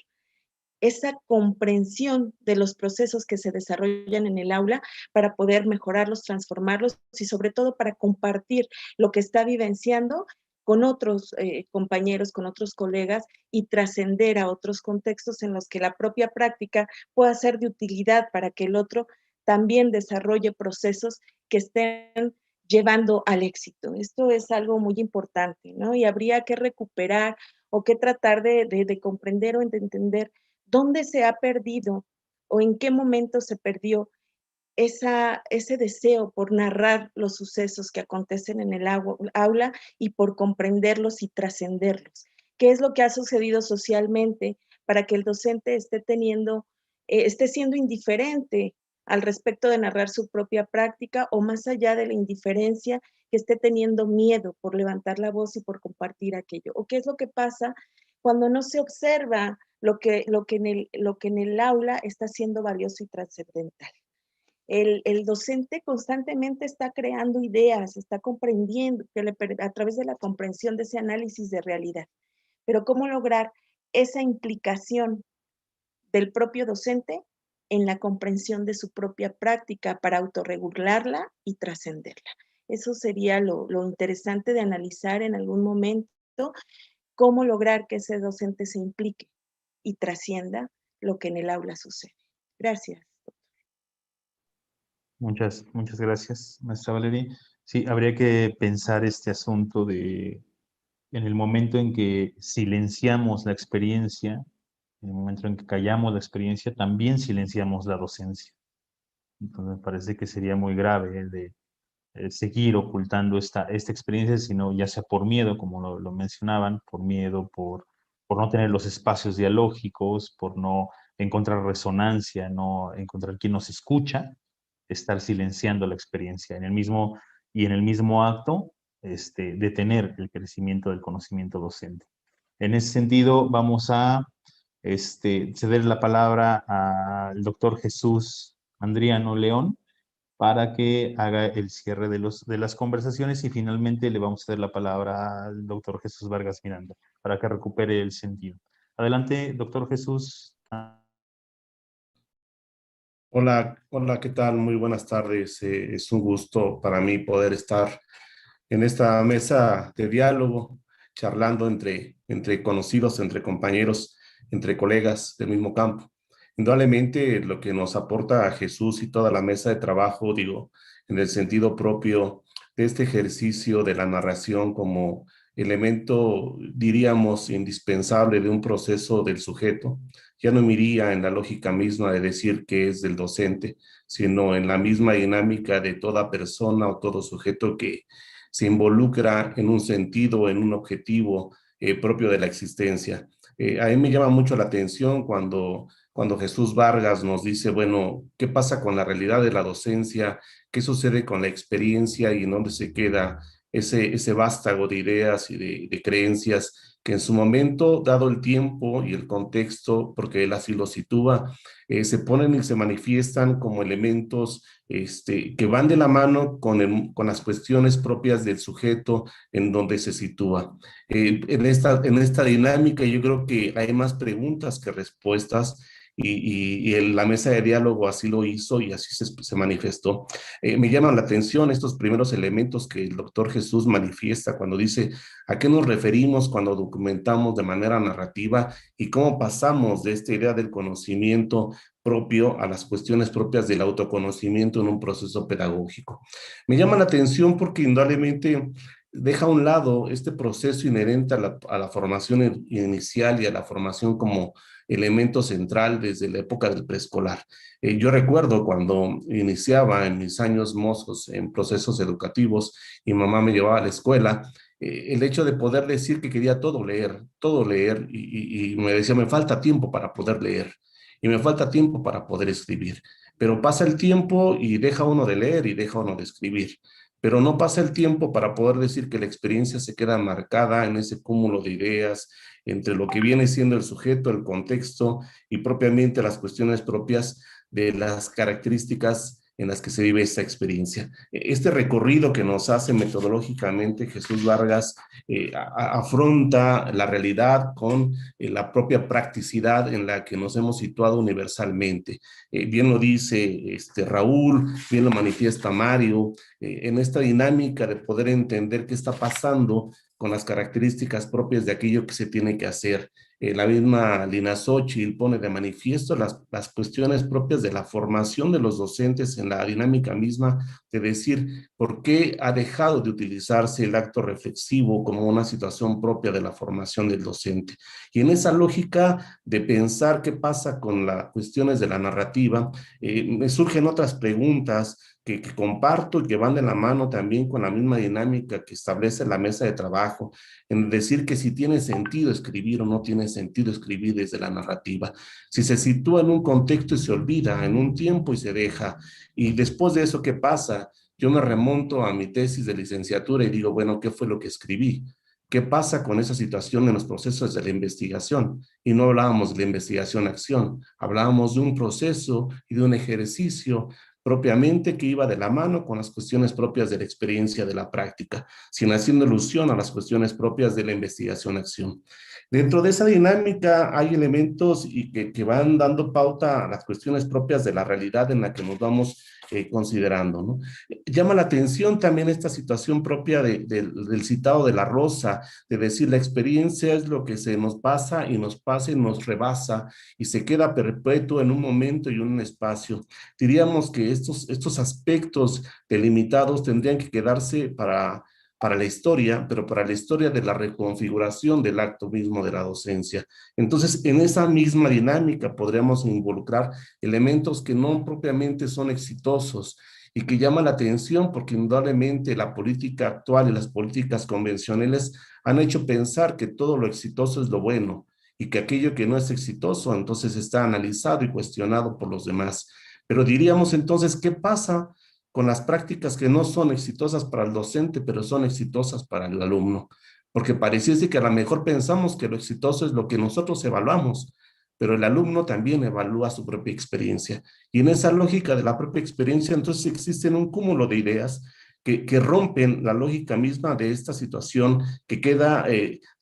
esa comprensión de los procesos que se desarrollan en el aula para poder mejorarlos, transformarlos y sobre todo para compartir lo que está vivenciando con otros compañeros, con otros colegas y trascender a otros contextos en los que la propia práctica pueda ser de utilidad para que el otro también desarrolle procesos que estén llevando al éxito. Esto es algo muy importante, ¿no? Y habría que recuperar o que tratar de comprender o de entender dónde se ha perdido o en qué momento se perdió ese deseo por narrar los sucesos que acontecen en el aula y por comprenderlos y trascenderlos. ¿Qué es lo que ha sucedido socialmente para que el docente esté siendo indiferente al respecto de narrar su propia práctica, o más allá de la indiferencia, que esté teniendo miedo por levantar la voz y por compartir aquello? ¿O qué es lo que pasa cuando no se observa lo que en el aula está siendo valioso y trascendental? El docente constantemente está creando ideas, está comprendiendo, a través de la comprensión de ese análisis de realidad. Pero ¿cómo lograr esa implicación del propio docente en la comprensión de su propia práctica para autorregularla y trascenderla? Eso sería lo interesante de analizar en algún momento, cómo lograr que ese docente se implique y trascienda lo que en el aula sucede. Gracias.
Muchas gracias, maestra Valeria. Sí, habría que pensar este asunto en el momento en que silenciamos la experiencia, en el momento en que callamos la experiencia, también silenciamos la docencia. Entonces me parece que sería muy grave el de seguir ocultando esta experiencia, sino ya sea por miedo, como lo mencionaban, por miedo, por no tener los espacios dialógicos, por no encontrar resonancia, no encontrar quien nos escucha, estar silenciando la experiencia. En el mismo acto, detener el crecimiento del conocimiento docente. En ese sentido, vamos a ceder la palabra al doctor Jesús Andriano León para que haga el cierre de las conversaciones, y finalmente le vamos a dar la palabra al doctor Jesús Vargas Miranda para que recupere el sentido. Adelante, doctor Jesús.
Hola, ¿qué tal? Muy buenas tardes. Es un gusto para mí poder estar en esta mesa de diálogo, charlando entre conocidos, entre compañeros, entre colegas del mismo campo. Indudablemente, lo que nos aporta Jesús y toda la mesa de trabajo, digo, en el sentido propio de este ejercicio de la narración como elemento, diríamos, indispensable de un proceso del sujeto, ya no me iría en la lógica misma de decir que es del docente, sino en la misma dinámica de toda persona o todo sujeto que se involucra en un sentido, en un objetivo propio de la existencia. A mí me llama mucho la atención cuando Jesús Vargas nos dice, bueno, ¿qué pasa con la realidad de la docencia? ¿Qué sucede con la experiencia y en dónde se queda ese vástago de ideas y de creencias que en su momento, dado el tiempo y el contexto, porque él así lo sitúa, se ponen y se manifiestan como elementos que van de la mano con las cuestiones propias del sujeto en donde se sitúa. En esta dinámica yo creo que hay más preguntas que respuestas, y la mesa de diálogo así lo hizo y así se manifestó. Me llaman la atención estos primeros elementos que el doctor Jesús manifiesta cuando dice a qué nos referimos cuando documentamos de manera narrativa y cómo pasamos de esta idea del conocimiento propio a las cuestiones propias del autoconocimiento en un proceso pedagógico. Me llama la atención porque indudablemente deja a un lado este proceso inherente a la formación inicial y a la formación como elemento central desde la época del preescolar. Yo recuerdo cuando iniciaba en mis años mozos en procesos educativos y mamá me llevaba a la escuela, el hecho de poder decir que quería todo leer, y me decía, me falta tiempo para poder leer y me falta tiempo para poder escribir. Pero pasa el tiempo y deja uno de leer y deja uno de escribir. Pero no pasa el tiempo para poder decir que la experiencia se queda marcada en ese cúmulo de ideas entre lo que viene siendo el sujeto, el contexto y propiamente las cuestiones propias de las características en las que se vive esta experiencia. Este recorrido que nos hace metodológicamente Jesús Vargas afronta la realidad con la propia practicidad en la que nos hemos situado universalmente. Bien lo dice Raúl, bien lo manifiesta Mario, en esta dinámica de poder entender qué está pasando con las características propias de aquello que se tiene que hacer. la misma Lina Xochitl pone de manifiesto las cuestiones propias de la formación de los docentes en la dinámica misma de decir por qué ha dejado de utilizarse el acto reflexivo como una situación propia de la formación del docente. Y en esa lógica de pensar qué pasa con las cuestiones de la narrativa, me surgen otras preguntas que comparto y que van de la mano también con la misma dinámica que establece la mesa de trabajo, en decir que si tiene sentido escribir o no tiene sentido escribir desde la narrativa, si se sitúa en un contexto y se olvida, en un tiempo y se deja, y después de eso, ¿qué pasa? Yo me remonto a mi tesis de licenciatura y digo, bueno, ¿qué fue lo que escribí? ¿Qué pasa con esa situación en los procesos de la investigación? Y no hablábamos de la investigación-acción, hablábamos de un proceso y de un ejercicio propiamente que iba de la mano con las cuestiones propias de la experiencia de la práctica, sin haciendo alusión a las cuestiones propias de la investigación-acción. Dentro de esa dinámica hay elementos que van dando pauta a las cuestiones propias de la realidad en la que nos vamos considerando, ¿no? Llama la atención también esta situación propia del citado de La Rosa, de decir la experiencia es lo que se nos pasa y nos rebasa y se queda perpetuo en un momento y un espacio. Diríamos que estos aspectos delimitados tendrían que quedarse para la historia, pero para la historia de la reconfiguración del acto mismo de la docencia. Entonces, en esa misma dinámica podríamos involucrar elementos que no propiamente son exitosos y que llaman la atención porque indudablemente la política actual y las políticas convencionales han hecho pensar que todo lo exitoso es lo bueno y que aquello que no es exitoso entonces está analizado y cuestionado por los demás. Pero diríamos entonces, ¿qué pasa con las prácticas que no son exitosas para el docente, pero son exitosas para el alumno? Porque pareciese que a lo mejor pensamos que lo exitoso es lo que nosotros evaluamos, pero el alumno también evalúa su propia experiencia. Y en esa lógica de la propia experiencia, entonces existen un cúmulo de ideas que rompen la lógica misma de esta situación que queda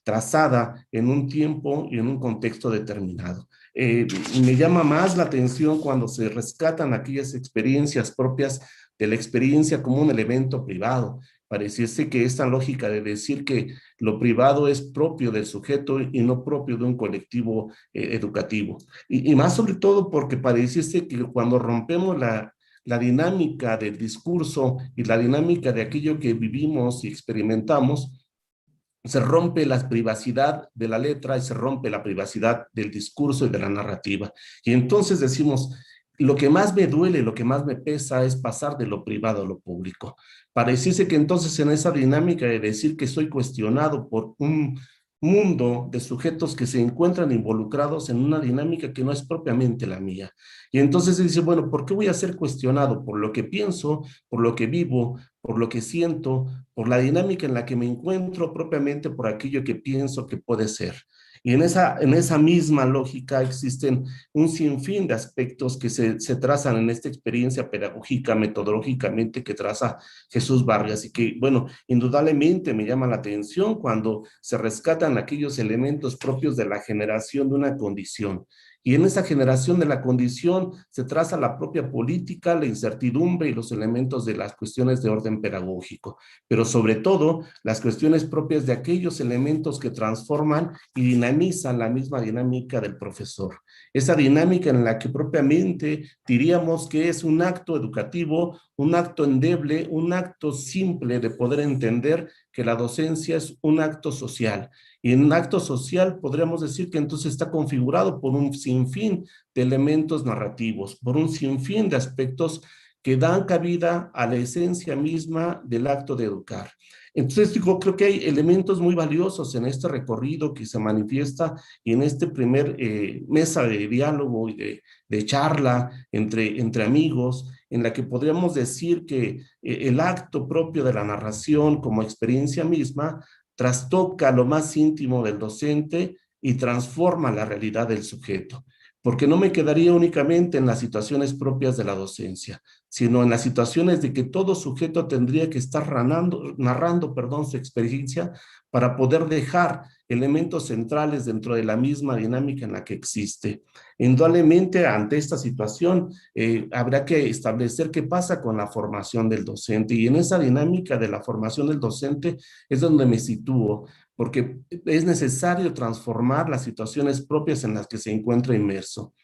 trazada en un tiempo y en un contexto determinado. Me llama más la atención cuando se rescatan aquellas experiencias propias de la experiencia como un elemento privado. Pareciese que esta lógica de decir que lo privado es propio del sujeto y no propio de un colectivo educativo. Y más sobre todo porque pareciese que cuando rompemos la dinámica del discurso y la dinámica de aquello que vivimos y experimentamos, se rompe la privacidad de la letra y se rompe la privacidad del discurso y de la narrativa. Y entonces decimos, lo que más me duele, lo que más me pesa es pasar de lo privado a lo público. Pareciese que entonces en esa dinámica de decir que soy cuestionado por un mundo de sujetos que se encuentran involucrados en una dinámica que no es propiamente la mía. Y entonces se dice, bueno, ¿por qué voy a ser cuestionado? Por lo que pienso, por lo que vivo, por lo que siento, por la dinámica en la que me encuentro, propiamente por aquello que pienso que puede ser. Y en esa misma lógica existen un sinfín de aspectos que se trazan en esta experiencia pedagógica, metodológicamente, que traza Jesús Vargas y que, bueno, indudablemente me llama la atención cuando se rescatan aquellos elementos propios de la generación de una condición. Y en esa generación de la condición se traza la propia política, la incertidumbre y los elementos de las cuestiones de orden pedagógico, pero sobre todo las cuestiones propias de aquellos elementos que transforman y dinamizan la misma dinámica del profesor. Esa dinámica en la que propiamente diríamos que es un acto educativo, un acto endeble, un acto simple de poder entender que la docencia es un acto social. Y en un acto social podríamos decir que entonces está configurado por un sinfín de elementos narrativos, por un sinfín de aspectos que dan cabida a la esencia misma del acto de educar. Entonces, yo creo que hay elementos muy valiosos en este recorrido que se manifiesta y en este primer mesa de diálogo y de charla entre amigos, en la que podríamos decir que el acto propio de la narración como experiencia misma trastoca lo más íntimo del docente y transforma la realidad del sujeto. Porque no me quedaría únicamente en las situaciones propias de la docencia, sino en las situaciones de que todo sujeto tendría que estar narrando su experiencia para poder dejar elementos centrales dentro de la misma dinámica en la que existe. Indudablemente, ante esta situación, habrá que establecer qué pasa con la formación del docente, y en esa dinámica de la formación del docente es donde me sitúo, porque es necesario transformar las situaciones propias en las que se encuentra inmerso.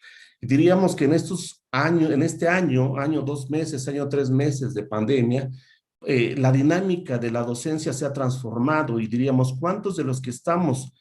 Diríamos que en estos años, en este año, 2 meses, 3 meses de pandemia, la dinámica de la docencia se ha transformado, y diríamos, ¿cuántos de los que estamos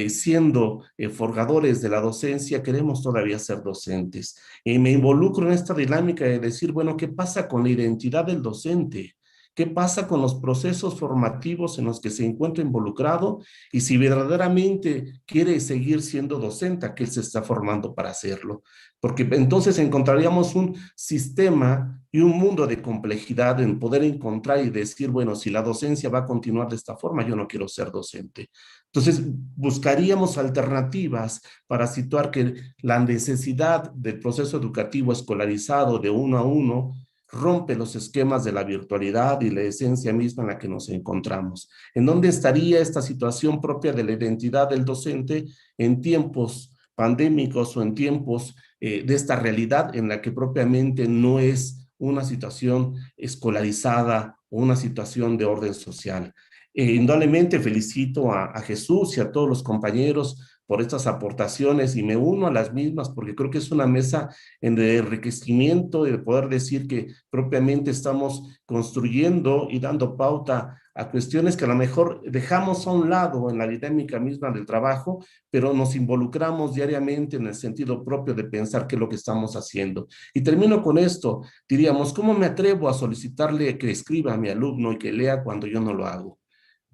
siendo forjadores de la docencia queremos todavía ser docentes? Me involucro en esta dinámica de decir, bueno, ¿qué pasa con la identidad del docente? ¿Qué pasa con los procesos formativos en los que se encuentra involucrado? Y si verdaderamente quiere seguir siendo docente, ¿a qué se está formando para hacerlo? Porque entonces encontraríamos un sistema y un mundo de complejidad en poder encontrar y decir, bueno, si la docencia va a continuar de esta forma, yo no quiero ser docente. Entonces buscaríamos alternativas para situar que la necesidad del proceso educativo escolarizado de 1 a 1 rompe los esquemas de la virtualidad y la esencia misma en la que nos encontramos. ¿En dónde estaría esta situación propia de la identidad del docente en tiempos pandémicos o en tiempos de esta realidad en la que propiamente no es una situación escolarizada o una situación de orden social? Indudablemente felicito a Jesús y a todos los compañeros por estas aportaciones, y me uno a las mismas porque creo que es una mesa de enriquecimiento y de poder decir que propiamente estamos construyendo y dando pauta a cuestiones que a lo mejor dejamos a un lado en la dinámica misma del trabajo, pero nos involucramos diariamente en el sentido propio de pensar qué es lo que estamos haciendo. Y termino con esto, diríamos, ¿cómo me atrevo a solicitarle que escriba a mi alumno y que lea cuando yo no lo hago?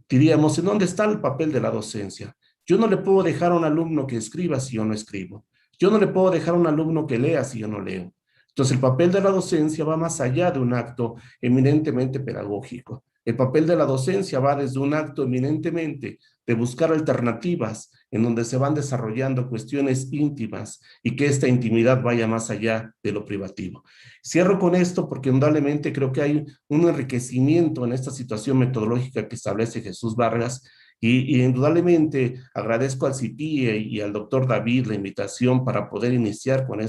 Diríamos, ¿en dónde está el papel de la docencia? Yo no le puedo dejar a un alumno que escriba si yo no escribo. Yo no le puedo dejar a un alumno que lea si yo no leo. Entonces, el papel de la docencia va más allá de un acto eminentemente pedagógico. El papel de la docencia va desde un acto eminentemente de buscar alternativas en donde se van desarrollando cuestiones íntimas y que esta intimidad vaya más allá de lo privativo. Cierro con esto porque indudablemente creo que hay un enriquecimiento en esta situación metodológica que establece Jesús Vargas, y indudablemente agradezco al CIPIE y al doctor David la invitación para poder iniciar con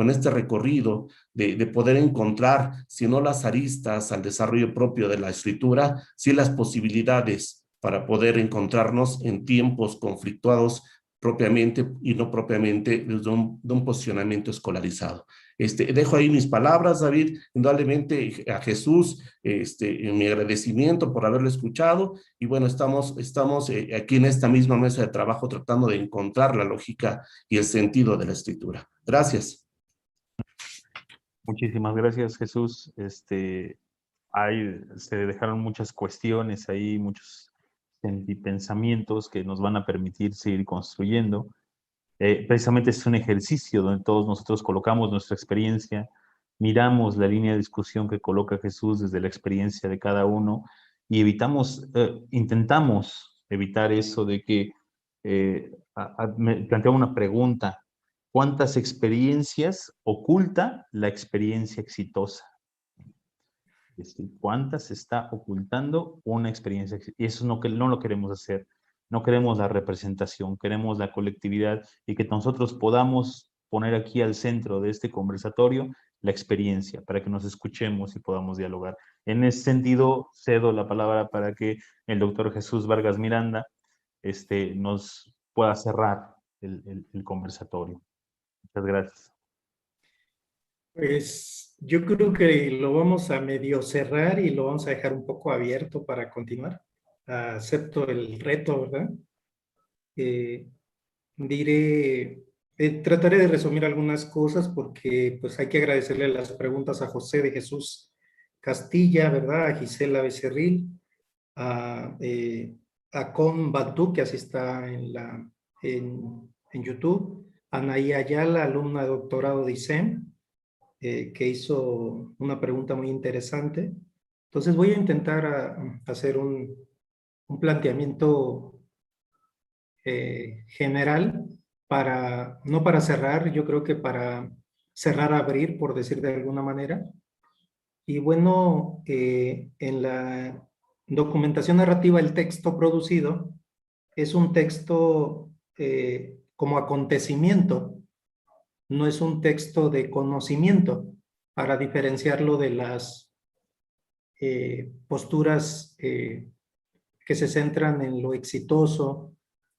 este recorrido de poder encontrar, si no las aristas al desarrollo propio de la escritura, sí las posibilidades para poder encontrarnos en tiempos conflictuados propiamente y no propiamente desde un posicionamiento escolarizado. Dejo ahí mis palabras, David, indudablemente a Jesús, mi agradecimiento por haberlo escuchado, y bueno, estamos aquí en esta misma mesa de trabajo tratando de encontrar la lógica y el sentido de la escritura. Gracias.
Muchísimas gracias, Jesús. Se dejaron muchas cuestiones ahí, muchos pensamientos que nos van a permitir seguir construyendo. Precisamente es un ejercicio donde todos nosotros colocamos nuestra experiencia, miramos la línea de discusión que coloca Jesús desde la experiencia de cada uno, y intentamos evitar eso de que me planteaba una pregunta: ¿cuántas experiencias oculta la experiencia exitosa? ¿Cuántas está ocultando una experiencia? Y eso no lo queremos hacer. No queremos la representación, queremos la colectividad, y que nosotros podamos poner aquí al centro de este conversatorio la experiencia, para que nos escuchemos y podamos dialogar. En ese sentido, cedo la palabra para que el doctor Jesús Vargas Miranda nos pueda cerrar el conversatorio. Muchas gracias.
Pues yo creo que lo vamos a medio cerrar y lo vamos a dejar un poco abierto para continuar. Acepto el reto, ¿verdad? Trataré de resumir algunas cosas porque pues hay que agradecerle las preguntas a José de Jesús Castilla, ¿verdad? A Gisela Becerril, a Con Batu, que así está en YouTube, a Anaí Ayala, alumna de doctorado de ISEM, que hizo una pregunta muy interesante. Entonces voy a intentar hacer un planteamiento general, no para cerrar, yo creo que para cerrar, abrir, por decir de alguna manera. Y bueno, en la documentación narrativa, el texto producido es un texto como acontecimiento, no es un texto de conocimiento, para diferenciarlo de las posturas que se centran en lo exitoso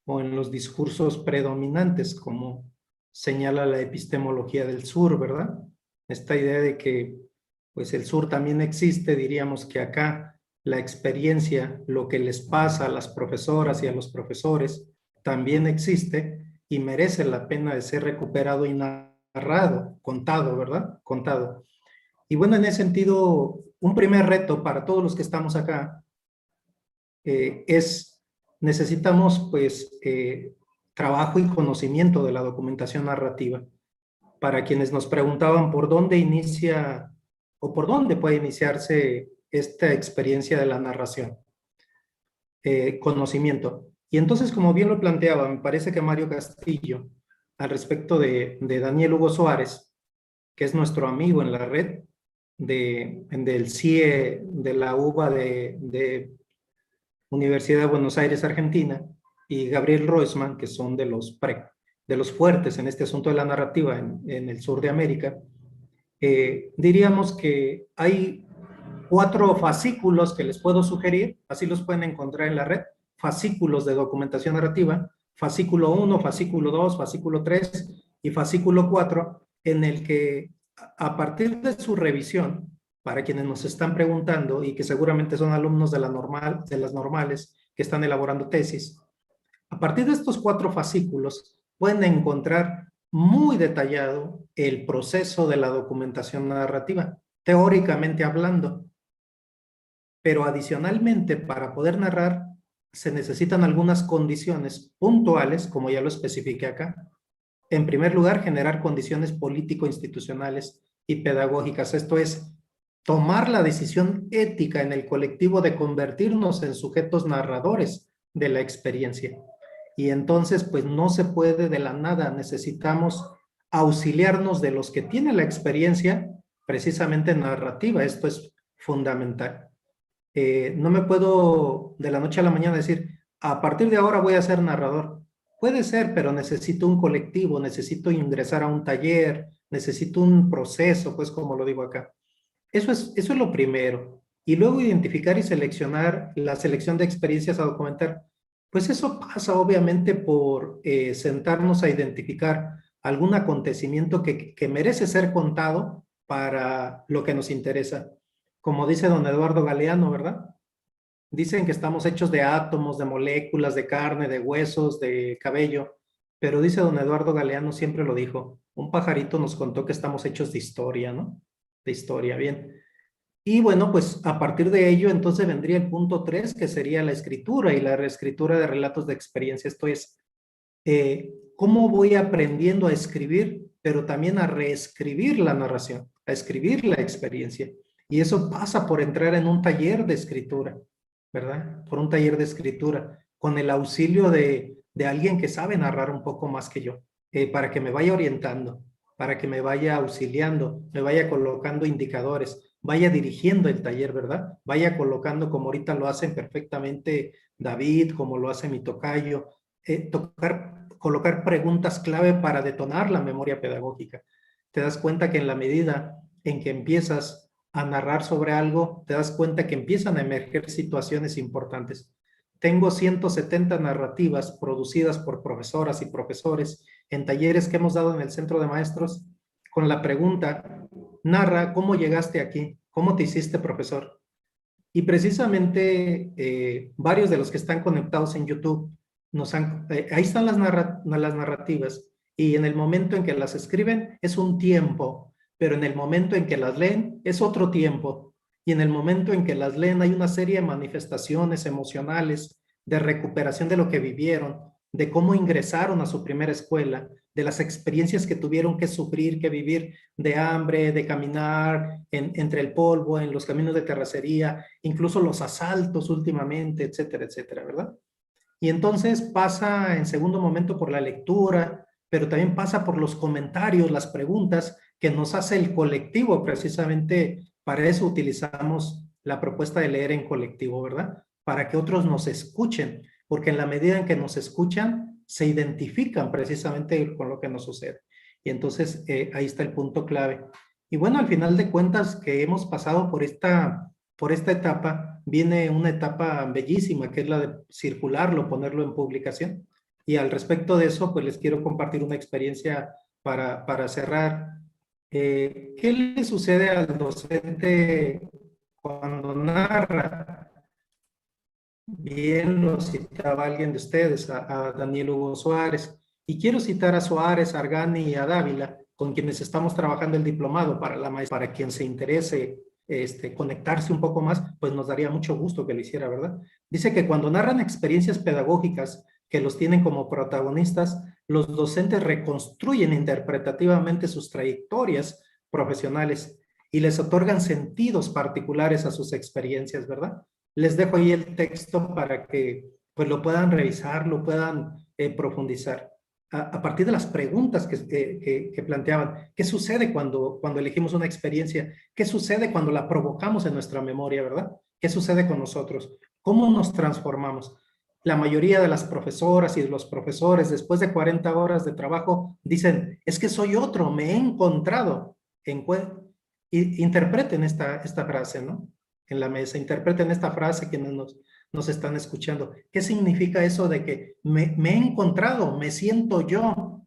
o en los discursos predominantes, como señala la epistemología del sur, ¿verdad? Esta idea de que pues el sur también existe, diríamos que acá la experiencia, lo que les pasa a las profesoras y a los profesores, también existe y merece la pena de ser recuperado y narrado, contado, ¿verdad? Contado. Y bueno, en ese sentido, un primer reto para todos los que estamos acá necesitamos pues trabajo y conocimiento de la documentación narrativa. Para quienes nos preguntaban por dónde inicia o por dónde puede iniciarse esta experiencia de la narración. Conocimiento. Y entonces, como bien lo planteaba, me parece que Mario Castillo, al respecto de Daniel Hugo Suárez, que es nuestro amigo en la red del CIE de la UBA de Universidad de Buenos Aires, Argentina, y Gabriel Roisman, que son de los fuertes en este asunto de la narrativa en el sur de América, diríamos que hay 4 fascículos que les puedo sugerir, así los pueden encontrar en la red, fascículos de documentación narrativa, fascículo 1, fascículo 2, fascículo 3 y fascículo 4, en el que a partir de su revisión, para quienes nos están preguntando y que seguramente son alumnos de las normales que están elaborando tesis, a partir de estos 4 fascículos pueden encontrar muy detallado el proceso de la documentación narrativa, teóricamente hablando. Pero adicionalmente, para poder narrar, se necesitan algunas condiciones puntuales, como ya lo especifiqué acá. En primer lugar, generar condiciones político-institucionales y pedagógicas. Esto es, tomar la decisión ética en el colectivo de convertirnos en sujetos narradores de la experiencia. Y entonces, pues no se puede de la nada, necesitamos auxiliarnos de los que tienen la experiencia precisamente narrativa. Esto es fundamental. No me puedo de la noche a la mañana decir, a partir de ahora voy a ser narrador. Puede ser, pero necesito un colectivo, necesito ingresar a un taller, necesito un proceso, pues como lo digo acá. Eso es lo primero. Y luego identificar y seleccionar la selección de experiencias a documentar. Pues eso pasa obviamente por sentarnos a identificar algún acontecimiento que merece ser contado para lo que nos interesa. Como dice don Eduardo Galeano, ¿verdad? Dicen que estamos hechos de átomos, de moléculas, de carne, de huesos, de cabello, pero dice don Eduardo Galeano, siempre lo dijo, un pajarito nos contó que estamos hechos de historia, ¿no? De historia, bien. Y bueno, pues a partir de ello, entonces vendría el punto 3, que sería la escritura y la reescritura de relatos de experiencia. Esto es, ¿cómo voy aprendiendo a escribir, pero también a reescribir la narración, a escribir la experiencia? Y eso pasa por entrar en un taller de escritura, ¿verdad? Por un taller de escritura, con el auxilio de alguien que sabe narrar un poco más que yo, para que me vaya orientando, para que me vaya auxiliando, me vaya colocando indicadores, vaya dirigiendo el taller, ¿verdad? Vaya colocando, como ahorita lo hacen perfectamente David, como lo hace mi tocayo, colocar preguntas clave para detonar la memoria pedagógica. Te das cuenta que en la medida en que empiezas a narrar sobre algo, te das cuenta que empiezan a emerger situaciones importantes. Tengo 170 narrativas producidas por profesoras y profesores en talleres que hemos dado en el Centro de Maestros con la pregunta, narra, ¿cómo llegaste aquí? ¿Cómo te hiciste profesor? Y precisamente varios de los que están conectados en YouTube, ahí están las narrativas, y en el momento en que las escriben es un tiempo, pero en el momento en que las leen es otro tiempo, y en el momento en que las leen hay una serie de manifestaciones emocionales, de recuperación de lo que vivieron, de cómo ingresaron a su primera escuela, de las experiencias que tuvieron que sufrir, que vivir, de hambre, de caminar entre el polvo, en los caminos de terracería, incluso los asaltos últimamente, etcétera, etcétera, ¿verdad? Y entonces pasa en segundo momento por la lectura, pero también pasa por los comentarios, las preguntas que nos hace el colectivo precisamente Para eso utilizamos la propuesta de leer en colectivo, ¿verdad? Para que otros nos escuchen, porque en la medida en que nos escuchan, se identifican precisamente con lo que nos sucede. Y entonces ahí está el punto clave. Y bueno, al final de cuentas que hemos pasado por esta etapa, viene una etapa bellísima, que es la de circularlo, ponerlo en publicación. Y al respecto de eso, pues les quiero compartir una experiencia para cerrar. ¿Qué le sucede al docente cuando narra? Bien lo citaba alguien de ustedes, a Daniel Hugo Suárez. Y quiero citar a Suárez, a Argani y a Dávila, con quienes estamos trabajando el diplomado para quien se interese conectarse un poco más, pues nos daría mucho gusto que lo hiciera, ¿verdad? Dice que cuando narran experiencias pedagógicas que los tienen como protagonistas, los docentes reconstruyen interpretativamente sus trayectorias profesionales y les otorgan sentidos particulares a sus experiencias, ¿verdad? Les dejo ahí el texto para que pues lo puedan revisar, lo puedan profundizar. A partir de las preguntas que planteaban, ¿qué sucede cuando elegimos una experiencia? ¿Qué sucede cuando la provocamos en nuestra memoria, verdad? ¿Qué sucede con nosotros? ¿Cómo nos transformamos? La mayoría de las profesoras y de los profesores, después de 40 horas de trabajo, dicen, es que soy otro, me he encontrado. Interpreten esta frase, ¿no? En la mesa, interpreten esta frase quienes nos están escuchando. ¿Qué significa eso de que me he encontrado, me siento yo,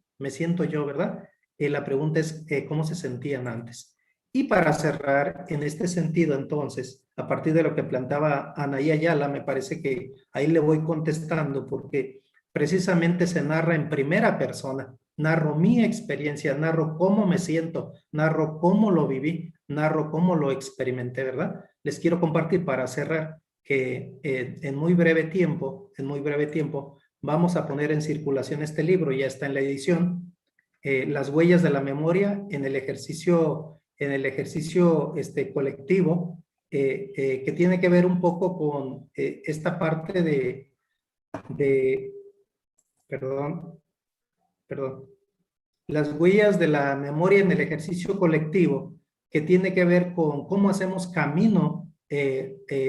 ¿verdad? La pregunta es ¿cómo se sentían antes? Y para cerrar, en este sentido, entonces, a partir de lo que planteaba Anaí Ayala, me parece que ahí le voy contestando porque precisamente se narra en primera persona. Narro mi experiencia, narro cómo me siento, narro cómo lo viví, narro cómo lo experimenté, ¿verdad? Les quiero compartir para cerrar que en muy breve tiempo, vamos a poner en circulación este libro, ya está en la edición, Las huellas de la memoria en el ejercicio colectivo, que tiene que ver un poco con esta parte las huellas de la memoria en el ejercicio colectivo, que tiene que ver con cómo hacemos camino,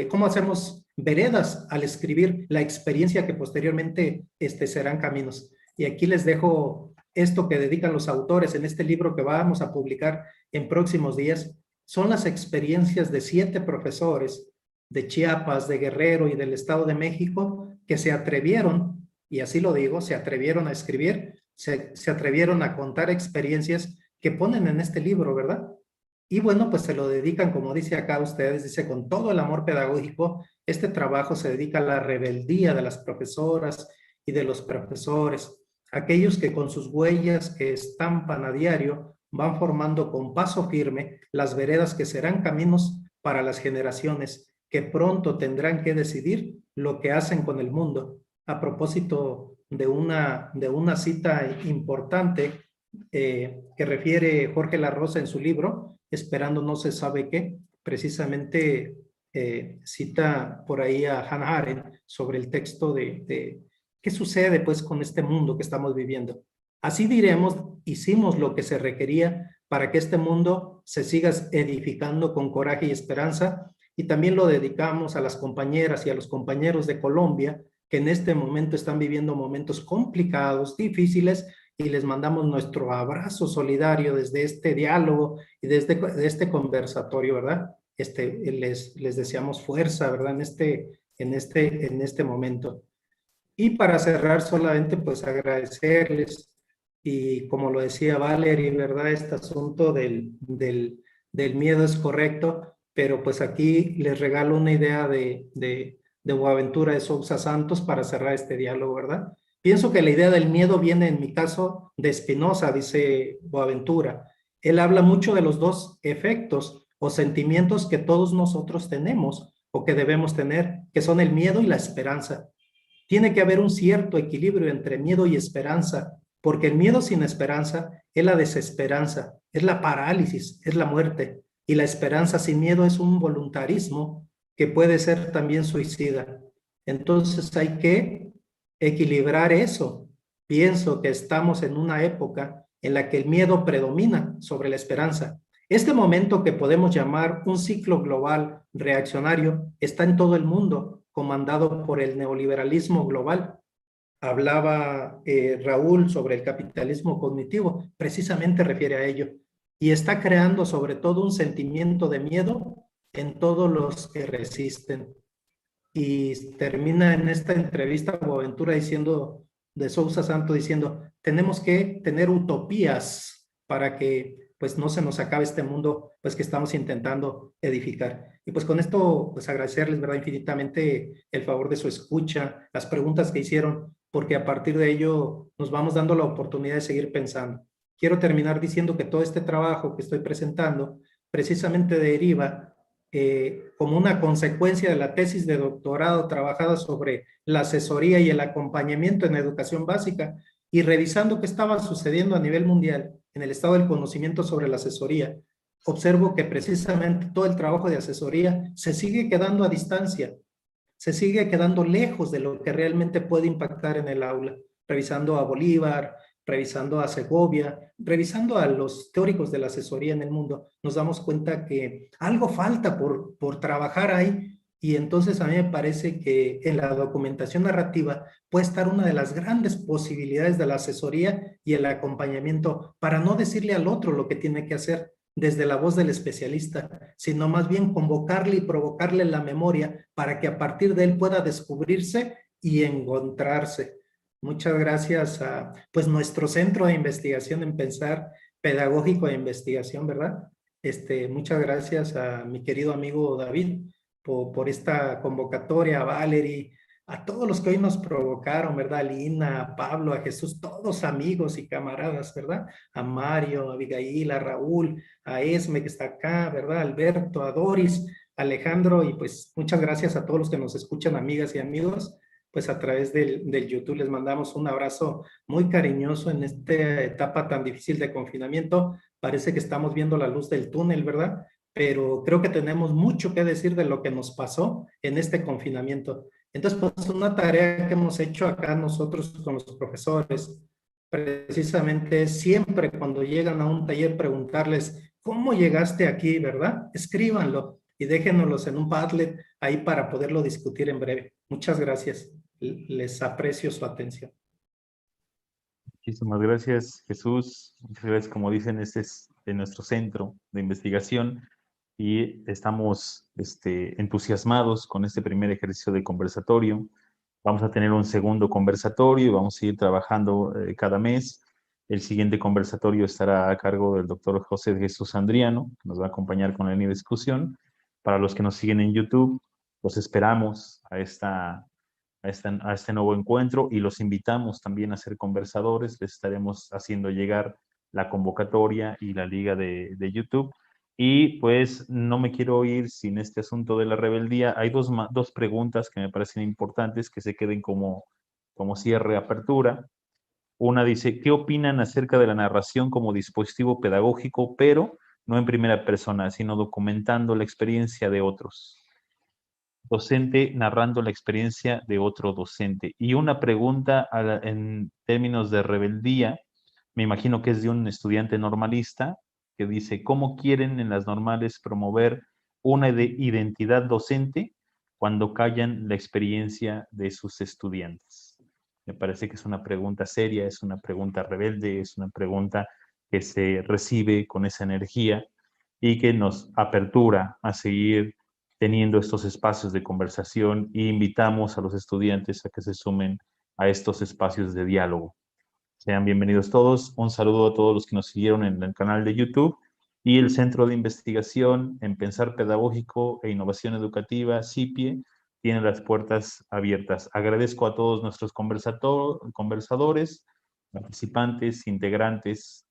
cómo hacemos veredas al escribir la experiencia que posteriormente serán caminos. Y aquí les dejo esto que dedican los autores en este libro que vamos a publicar en próximos días. Son las experiencias de 7 profesores de Chiapas, de Guerrero y del Estado de México que se atrevieron, y así lo digo, se atrevieron a escribir, se atrevieron a contar experiencias que ponen en este libro, ¿verdad? Y bueno, pues se lo dedican, como dice acá ustedes, dice, con todo el amor pedagógico, este trabajo se dedica a la rebeldía de las profesoras y de los profesores, aquellos que con sus huellas que estampan a diario van formando con paso firme las veredas que serán caminos para las generaciones que pronto tendrán que decidir lo que hacen con el mundo. A propósito de una cita importante que refiere Jorge La Rosa en su libro, Esperando no se sabe qué, precisamente cita por ahí a Hannah Arendt sobre el texto de qué sucede pues con este mundo que estamos viviendo. Así diremos, hicimos lo que se requería para que este mundo se siga edificando con coraje y esperanza, y también lo dedicamos a las compañeras y a los compañeros de Colombia que en este momento están viviendo momentos complicados, difíciles, y les mandamos nuestro abrazo solidario desde este diálogo y desde este conversatorio, ¿verdad? Les deseamos fuerza, ¿verdad? En este momento. Y para cerrar solamente pues agradecerles, y como lo decía Valerie, ¿verdad? Este asunto del miedo es correcto, pero pues aquí les regalo una idea de Boaventura de Sousa Santos para cerrar este diálogo, ¿verdad? Pienso que la idea del miedo viene en mi caso de Spinoza, dice Boaventura. Él habla mucho de los dos efectos o sentimientos que todos nosotros tenemos o que debemos tener, que son el miedo y la esperanza. Tiene que haber un cierto equilibrio entre miedo y esperanza, porque el miedo sin esperanza es la desesperanza, es la parálisis, es la muerte, y la esperanza sin miedo es un voluntarismo que puede ser también suicida. Entonces hay que equilibrar eso. Pienso que estamos en una época en la que el miedo predomina sobre la esperanza. Este momento que podemos llamar un ciclo global reaccionario está en todo el mundo, comandado por el neoliberalismo global. Hablaba Raúl sobre el capitalismo cognitivo, precisamente refiere a ello, y está creando sobre todo un sentimiento de miedo en todos los que resisten. Y termina en esta entrevista Boaventura diciendo, de Sousa Santo diciendo, tenemos que tener utopías para que pues no se nos acabe este mundo pues que estamos intentando edificar. Y pues con esto pues agradecerles, ¿verdad?, infinitamente el favor de su escucha, las preguntas que hicieron, porque a partir de ello nos vamos dando la oportunidad de seguir pensando. Quiero terminar diciendo que todo este trabajo que estoy presentando precisamente deriva como una consecuencia de la tesis de doctorado trabajada sobre la asesoría y el acompañamiento en educación básica, y revisando qué estaba sucediendo a nivel mundial en el estado del conocimiento sobre la asesoría, observo que precisamente todo el trabajo de asesoría se sigue quedando a distancia, se sigue quedando lejos de lo que realmente puede impactar en el aula, revisando a Bolívar, revisando a Segovia, revisando a los teóricos de la asesoría en el mundo, nos damos cuenta que algo falta por trabajar ahí, y entonces a mí me parece que en la documentación narrativa puede estar una de las grandes posibilidades de la asesoría y el acompañamiento para no decirle al otro lo que tiene que hacer desde la voz del especialista, sino más bien convocarle y provocarle la memoria para que a partir de él pueda descubrirse y encontrarse. Muchas gracias a pues nuestro centro de investigación en pensar pedagógico de investigación, ¿verdad? Muchas gracias a mi querido amigo David por esta convocatoria, a Valerie, a todos los que hoy nos provocaron, ¿verdad? A Lina, a Pablo, a Jesús, todos amigos y camaradas, ¿verdad? A Mario, a Abigail, a Raúl, a Esme que está acá, ¿verdad? A Alberto, a Doris, a Alejandro, y pues muchas gracias a todos los que nos escuchan, amigas y amigos. Pues a través del YouTube les mandamos un abrazo muy cariñoso en esta etapa tan difícil de confinamiento. Parece que estamos viendo la luz del túnel, ¿verdad? Pero creo que tenemos mucho que decir de lo que nos pasó en este confinamiento. Entonces, pues una tarea que hemos hecho acá nosotros con los profesores, precisamente siempre cuando llegan a un taller preguntarles, ¿cómo llegaste aquí, verdad? Escríbanlo y déjenoslos en un Padlet ahí para poderlo discutir en breve. Muchas gracias. Les aprecio su atención.
Muchísimas gracias, Jesús. Muchas gracias. Como dicen, este es de nuestro centro de investigación y estamos entusiasmados con este primer ejercicio de conversatorio. Vamos a tener un segundo conversatorio y vamos a ir trabajando cada mes. El siguiente conversatorio estará a cargo del doctor José Jesús Andriano, que nos va a acompañar con la discusión. Para los que nos siguen en YouTube, los esperamos a este nuevo encuentro y los invitamos también a ser conversadores. Les estaremos haciendo llegar la convocatoria y la liga de YouTube. Y pues no me quiero ir sin este asunto de la rebeldía. Hay dos preguntas que me parecen importantes que se queden como cierre, apertura. Una dice, ¿qué opinan acerca de la narración como dispositivo pedagógico, pero no en primera persona, sino documentando la experiencia de otros? Docente narrando la experiencia de otro docente. Y una pregunta en términos de rebeldía, me imagino que es de un estudiante normalista, que dice, ¿cómo quieren en las normales promover una identidad docente cuando callan la experiencia de sus estudiantes? Me parece que es una pregunta seria, es una pregunta rebelde, es una pregunta que se recibe con esa energía y que nos apertura a seguir teniendo estos espacios de conversación, e invitamos a los estudiantes a que se sumen a estos espacios de diálogo. Sean bienvenidos todos. Un saludo a todos los que nos siguieron en el canal de YouTube y el Centro de Investigación en Pensar Pedagógico e Innovación Educativa, CIPIE, tiene las puertas abiertas. Agradezco a todos nuestros conversadores, participantes, integrantes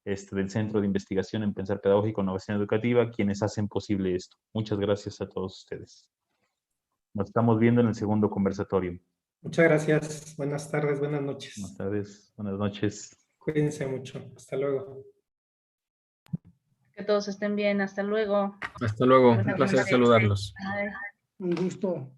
del Centro de Investigación en Pensar Pedagógico e Innovación Educativa, quienes hacen posible esto. Muchas gracias a todos ustedes. Nos estamos viendo en el segundo conversatorio.
Muchas gracias. Buenas tardes, buenas noches.
Buenas tardes, buenas noches.
Cuídense mucho. Hasta luego.
Que todos estén bien. Hasta luego.
Hasta luego. Un placer saludarlos.
Un gusto.